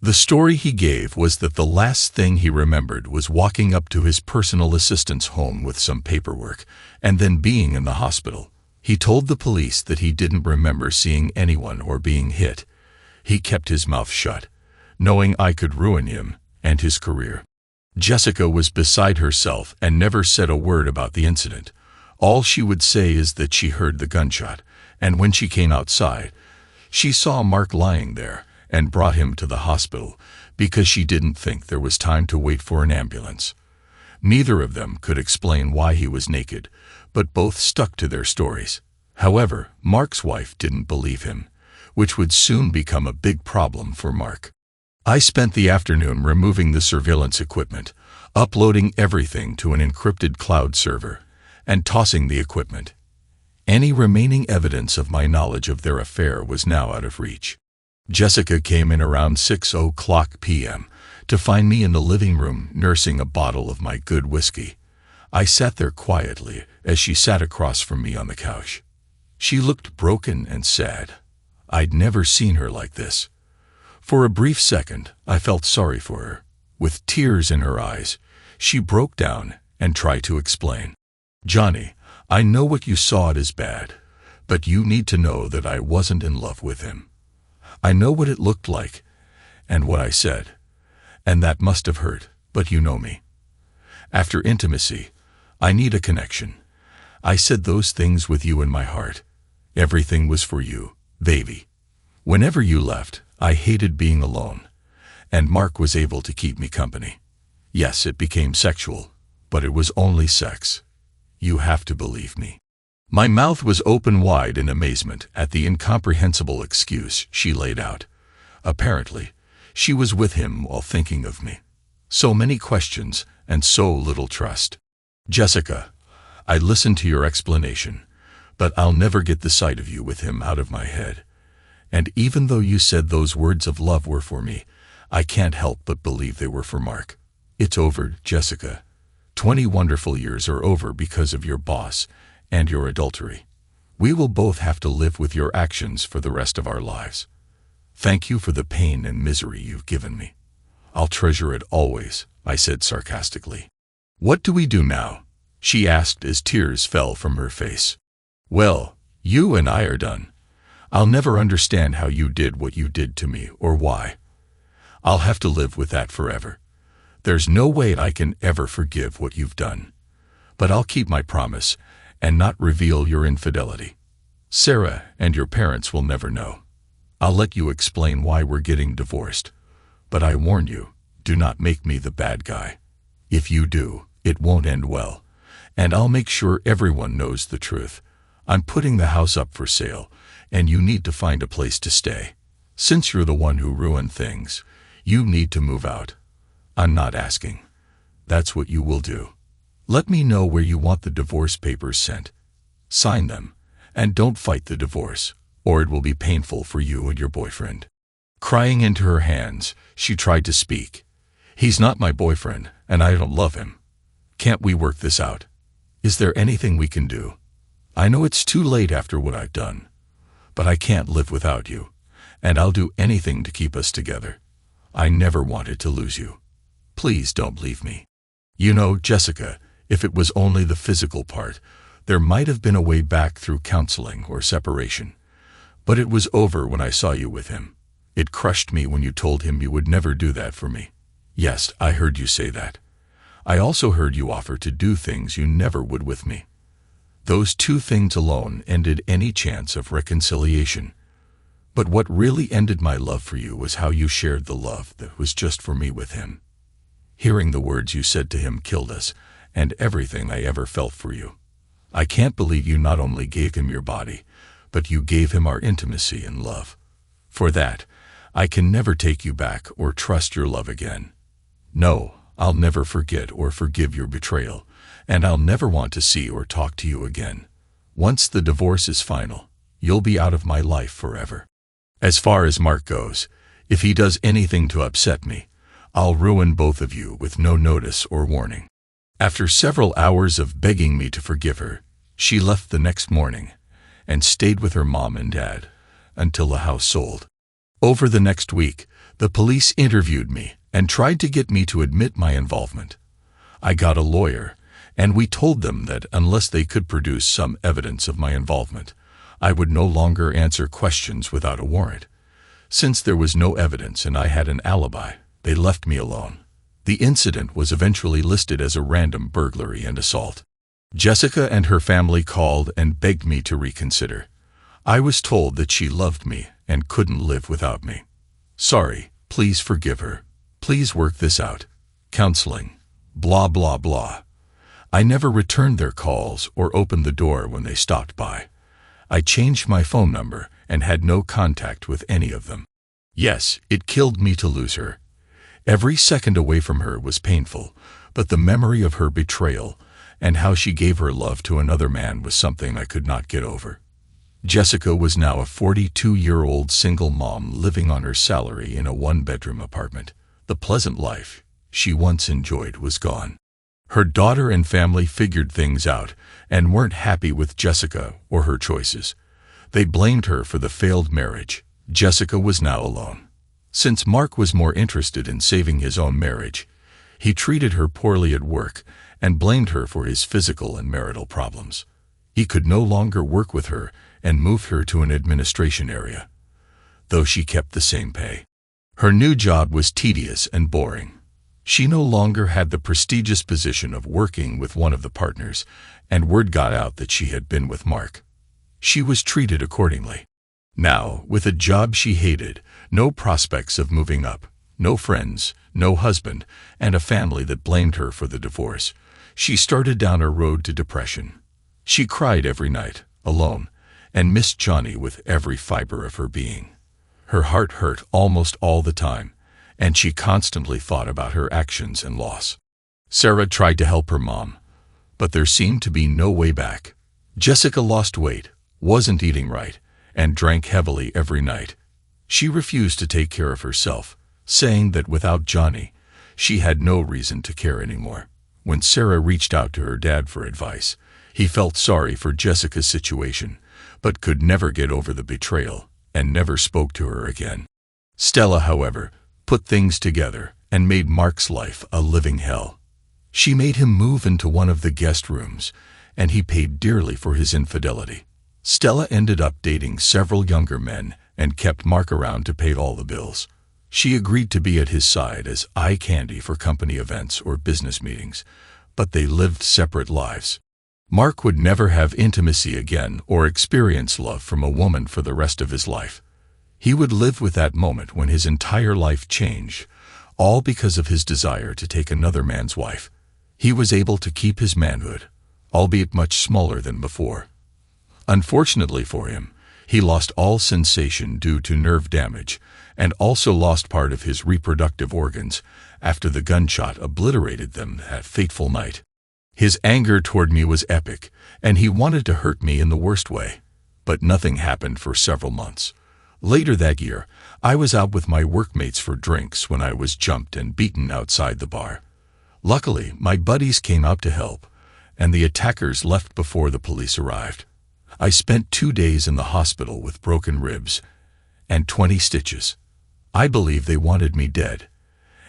The story he gave was that the last thing he remembered was walking up to his personal assistant's home with some paperwork, and then being in the hospital. He told the police that he didn't remember seeing anyone or being hit. He kept his mouth shut, knowing I could ruin him and his career. Jessica was beside herself and never said a word about the incident. All she would say is that she heard the gunshot, and when she came outside, she saw Mark lying there and brought him to the hospital because she didn't think there was time to wait for an ambulance. Neither of them could explain why he was naked, but both stuck to their stories. However, Mark's wife didn't believe him, which would soon become a big problem for Mark. I spent the afternoon removing the surveillance equipment, uploading everything to an encrypted cloud server, and tossing the equipment. Any remaining evidence of my knowledge of their affair was now out of reach. Jessica came in around 6 o'clock p.m. to find me in the living room nursing a bottle of my good whiskey. I sat there quietly as she sat across from me on the couch. She looked broken and sad. I'd never seen her like this. For a brief second, I felt sorry for her. With tears in her eyes, she broke down and tried to explain. "Johnny, I know what you saw it as bad, but you need to know that I wasn't in love with him. I know what it looked like and what I said, and that must have hurt, but you know me. After intimacy, I need a connection. I said those things with you in my heart. Everything was for you, baby. Whenever you left, I hated being alone, and Mark was able to keep me company. Yes, it became sexual, but it was only sex. You have to believe me." My mouth was open wide in amazement at the incomprehensible excuse she laid out. Apparently, she was with him while thinking of me. So many questions and so little trust. "Jessica, I listened to your explanation, but I'll never get the sight of you with him out of my head. And even though you said those words of love were for me, I can't help but believe they were for Mark. It's over, Jessica. 20 wonderful years are over because of your boss and your adultery. We will both have to live with your actions for the rest of our lives. Thank you for the pain and misery you've given me. I'll treasure it always," I said sarcastically. "What do we do now?" she asked as tears fell from her face. "Well, you and I are done. I'll never understand how you did what you did to me or why. I'll have to live with that forever. There's no way I can ever forgive what you've done. But I'll keep my promise and not reveal your infidelity. Sarah and your parents will never know. I'll let you explain why we're getting divorced. But I warn you, do not make me the bad guy. If you do, it won't end well. And I'll make sure everyone knows the truth. I'm putting the house up for sale, and you need to find a place to stay. Since you're the one who ruined things, you need to move out. I'm not asking. That's what you will do. Let me know where you want the divorce papers sent. Sign them, and don't fight the divorce, or it will be painful for you and your boyfriend." Crying into her hands, she tried to speak. "He's not my boyfriend, and I don't love him. Can't we work this out? Is there anything we can do? I know it's too late after what I've done, but I can't live without you, and I'll do anything to keep us together. I never wanted to lose you. Please don't leave me. You know, Jessica, if it was only the physical part, there might have been a way back through counseling or separation. But it was over when I saw you with him. It crushed me when you told him you would never do that for me. Yes, I heard you say that. I also heard you offer to do things you never would with me. Those two things alone ended any chance of reconciliation. But what really ended my love for you was how you shared the love that was just for me with him. Hearing the words you said to him killed us, and everything I ever felt for you. I can't believe you not only gave him your body, but you gave him our intimacy and love. For that, I can never take you back or trust your love again. No, I'll never forget or forgive your betrayal, and I'll never want to see or talk to you again. Once the divorce is final, you'll be out of my life forever. As far as Mark goes, if he does anything to upset me, I'll ruin both of you with no notice or warning." After several hours of begging me to forgive her, she left the next morning and stayed with her mom and dad until the house sold. Over the next week, the police interviewed me and tried to get me to admit my involvement. I got a lawyer, and we told them that unless they could produce some evidence of my involvement, I would no longer answer questions without a warrant. Since there was no evidence and I had an alibi, they left me alone. The incident was eventually listed as a random burglary and assault. Jessica and her family called and begged me to reconsider. I was told that she loved me and couldn't live without me. Sorry, please forgive her. Please work this out. Counseling. Blah, blah, blah. I never returned their calls or opened the door when they stopped by. I changed my phone number and had no contact with any of them. Yes, it killed me to lose her. Every second away from her was painful, but the memory of her betrayal and how she gave her love to another man was something I could not get over. Jessica was now a 42-year-old single mom living on her salary in a one-bedroom apartment. The pleasant life she once enjoyed was gone. Her daughter and family figured things out and weren't happy with Jessica or her choices. They blamed her for the failed marriage. Jessica was now alone. Since Mark was more interested in saving his own marriage, he treated her poorly at work and blamed her for his physical and marital problems. He could no longer work with her and moved her to an administration area, though she kept the same pay. Her new job was tedious and boring. She no longer had the prestigious position of working with one of the partners, and word got out that she had been with Mark. She was treated accordingly. Now, with a job she hated, no prospects of moving up, no friends, no husband, and a family that blamed her for the divorce, she started down a road to depression. She cried every night, alone, and missed Johnny with every fiber of her being. Her heart hurt almost all the time, and she constantly thought about her actions and loss. Sarah tried to help her mom, but there seemed to be no way back. Jessica lost weight, wasn't eating right, and drank heavily every night. She refused to take care of herself, saying that without Johnny, she had no reason to care anymore. When Sarah reached out to her dad for advice, he felt sorry for Jessica's situation, but could never get over the betrayal and never spoke to her again. Stella, however, put things together and made Mark's life a living hell. She made him move into one of the guest rooms, and he paid dearly for his infidelity. Stella ended up dating several younger men and kept Mark around to pay all the bills. She agreed to be at his side as eye candy for company events or business meetings, but they lived separate lives. Mark would never have intimacy again or experience love from a woman for the rest of his life. He would live with that moment when his entire life changed, all because of his desire to take another man's wife. He was able to keep his manhood, albeit much smaller than before. Unfortunately for him, he lost all sensation due to nerve damage and also lost part of his reproductive organs after the gunshot obliterated them that fateful night. His anger toward me was epic, and he wanted to hurt me in the worst way. But nothing happened for several months. Later that year, I was out with my workmates for drinks when I was jumped and beaten outside the bar. Luckily, my buddies came out to help, and the attackers left before the police arrived. I spent 2 days in the hospital with broken ribs and 20 stitches. I believe they wanted me dead,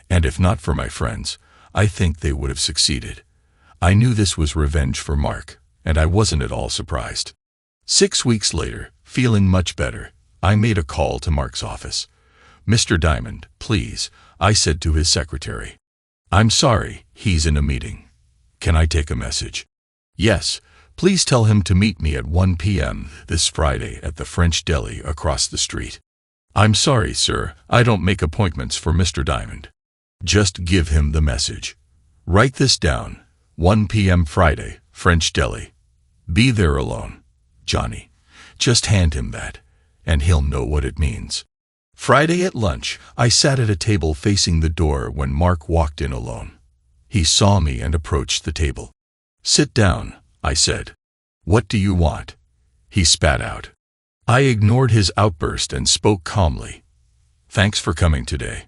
and if not for my friends, I think they would have succeeded. I knew this was revenge for Mark, and I wasn't at all surprised. 6 weeks later, feeling much better, I made a call to Mark's office. "Mr. Diamond, please," I said to his secretary. "I'm sorry, he's in a meeting. Can I take a message?" "Yes, please tell him to meet me at 1 p.m. this Friday at the French Deli across the street." "I'm sorry, sir, I don't make appointments for Mr. Diamond." "Just give him the message. Write this down. 1 p.m. Friday, French Deli. Be there alone. Johnny." Just hand him that, and he'll know what it means. Friday at lunch, I sat at a table facing the door when Mark walked in alone. He saw me and approached the table. "Sit down," I said. "What do you want?" He spat out. I ignored his outburst and spoke calmly. "Thanks for coming today.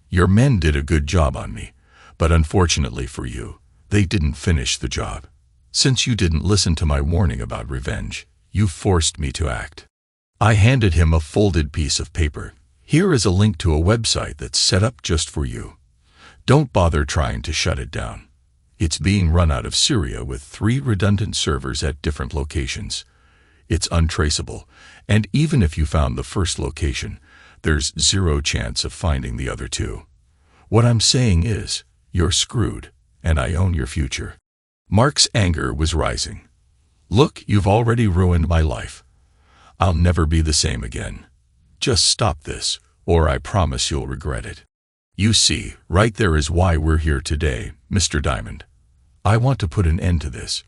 Your men did a good job on me, but unfortunately for you, they didn't finish the job. Since you didn't listen to my warning about revenge, you forced me to act." I handed him a folded piece of paper. "Here is a link to a website that's set up just for you. Don't bother trying to shut it down. It's being run out of Syria with 3 redundant servers at different locations. It's untraceable, and even if you found the first location, there's 0 chance of finding the other 2. What I'm saying is, you're screwed, and I own your future." Mark's anger was rising. "Look, you've already ruined my life. I'll never be the same again. Just stop this, or I promise you'll regret it. You see, right there is why we're here today, Mr. Diamond. I want to put an end to this.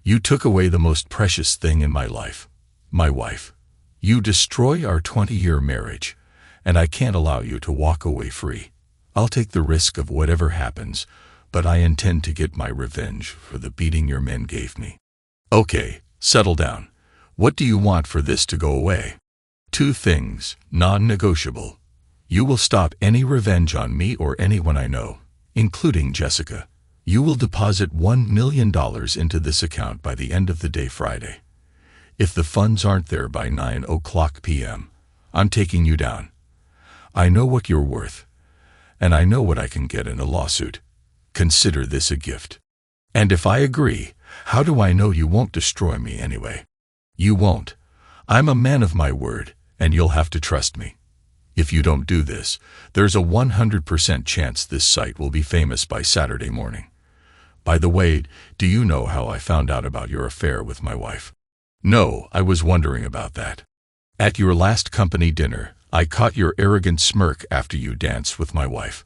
You took away the most precious thing in my life, my wife. You destroy our 20-year marriage, and I can't allow you to walk away free. I'll take the risk of whatever happens, but I intend to get my revenge for the beating your men gave me." "Okay, settle down. What do you want for this to go away? 2 things, non-negotiable. You will stop any revenge on me or anyone I know, including Jessica. You will deposit $1 million into this account by the end of the day Friday. If the funds aren't there by 9:00 p.m., I'm taking you down. I know what you're worth, and I know what I can get in a lawsuit. Consider this a gift. And if I agree, how do I know you won't destroy me anyway? You won't. I'm a man of my word, and you'll have to trust me. If you don't do this, there's a 100% chance this site will be famous by Saturday morning. By the way, do you know how I found out about your affair with my wife? No, I was wondering about that. At your last company dinner, I caught your arrogant smirk after you danced with my wife.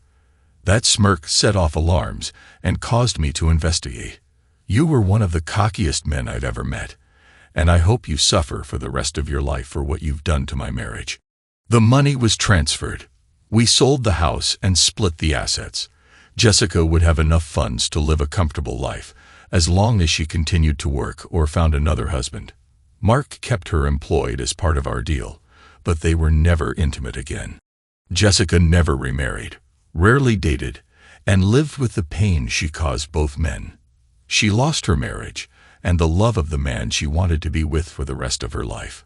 That smirk set off alarms and caused me to investigate. You were one of the cockiest men I've ever met, and I hope you suffer for the rest of your life for what you've done to my marriage. The money was transferred. We sold the house and split the assets. Jessica would have enough funds to live a comfortable life, as long as she continued to work or found another husband. Mark kept her employed as part of our deal, but they were never intimate again. Jessica never remarried, rarely dated, and lived with the pain she caused both men. She lost her marriage and the love of the man she wanted to be with for the rest of her life.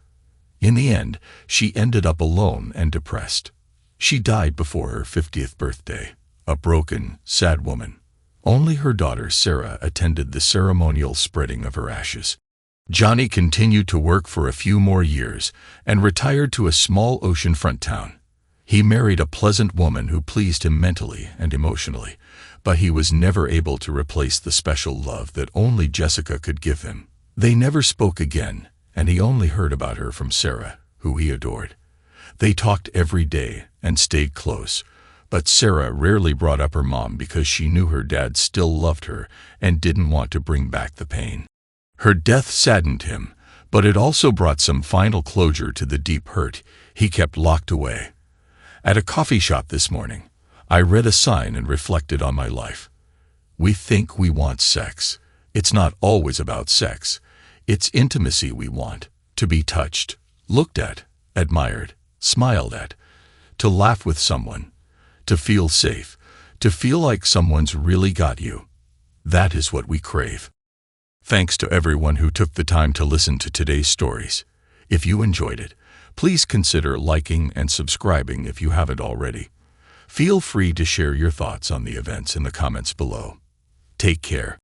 In the end, she ended up alone and depressed. She died before her 50th birthday, a broken, sad woman. Only her daughter Sarah attended the ceremonial spreading of her ashes. Johnny continued to work for a few more years and retired to a small oceanfront town. He married a pleasant woman who pleased him mentally and emotionally, but he was never able to replace the special love that only Jessica could give him. They never spoke again, and he only heard about her from Sarah, who he adored. They talked every day and stayed close, but Sarah rarely brought up her mom because she knew her dad still loved her and didn't want to bring back the pain. Her death saddened him, but it also brought some final closure to the deep hurt he kept locked away. At a coffee shop this morning, I read a sign and reflected on my life. We think we want sex. It's not always about sex. It's intimacy we want, to be touched, looked at, admired, smiled at, to laugh with someone, to feel safe, to feel like someone's really got you. That is what we crave. Thanks to everyone who took the time to listen to today's stories. If you enjoyed it, please consider liking and subscribing if you haven't already. Feel free to share your thoughts on the events in the comments below. Take care.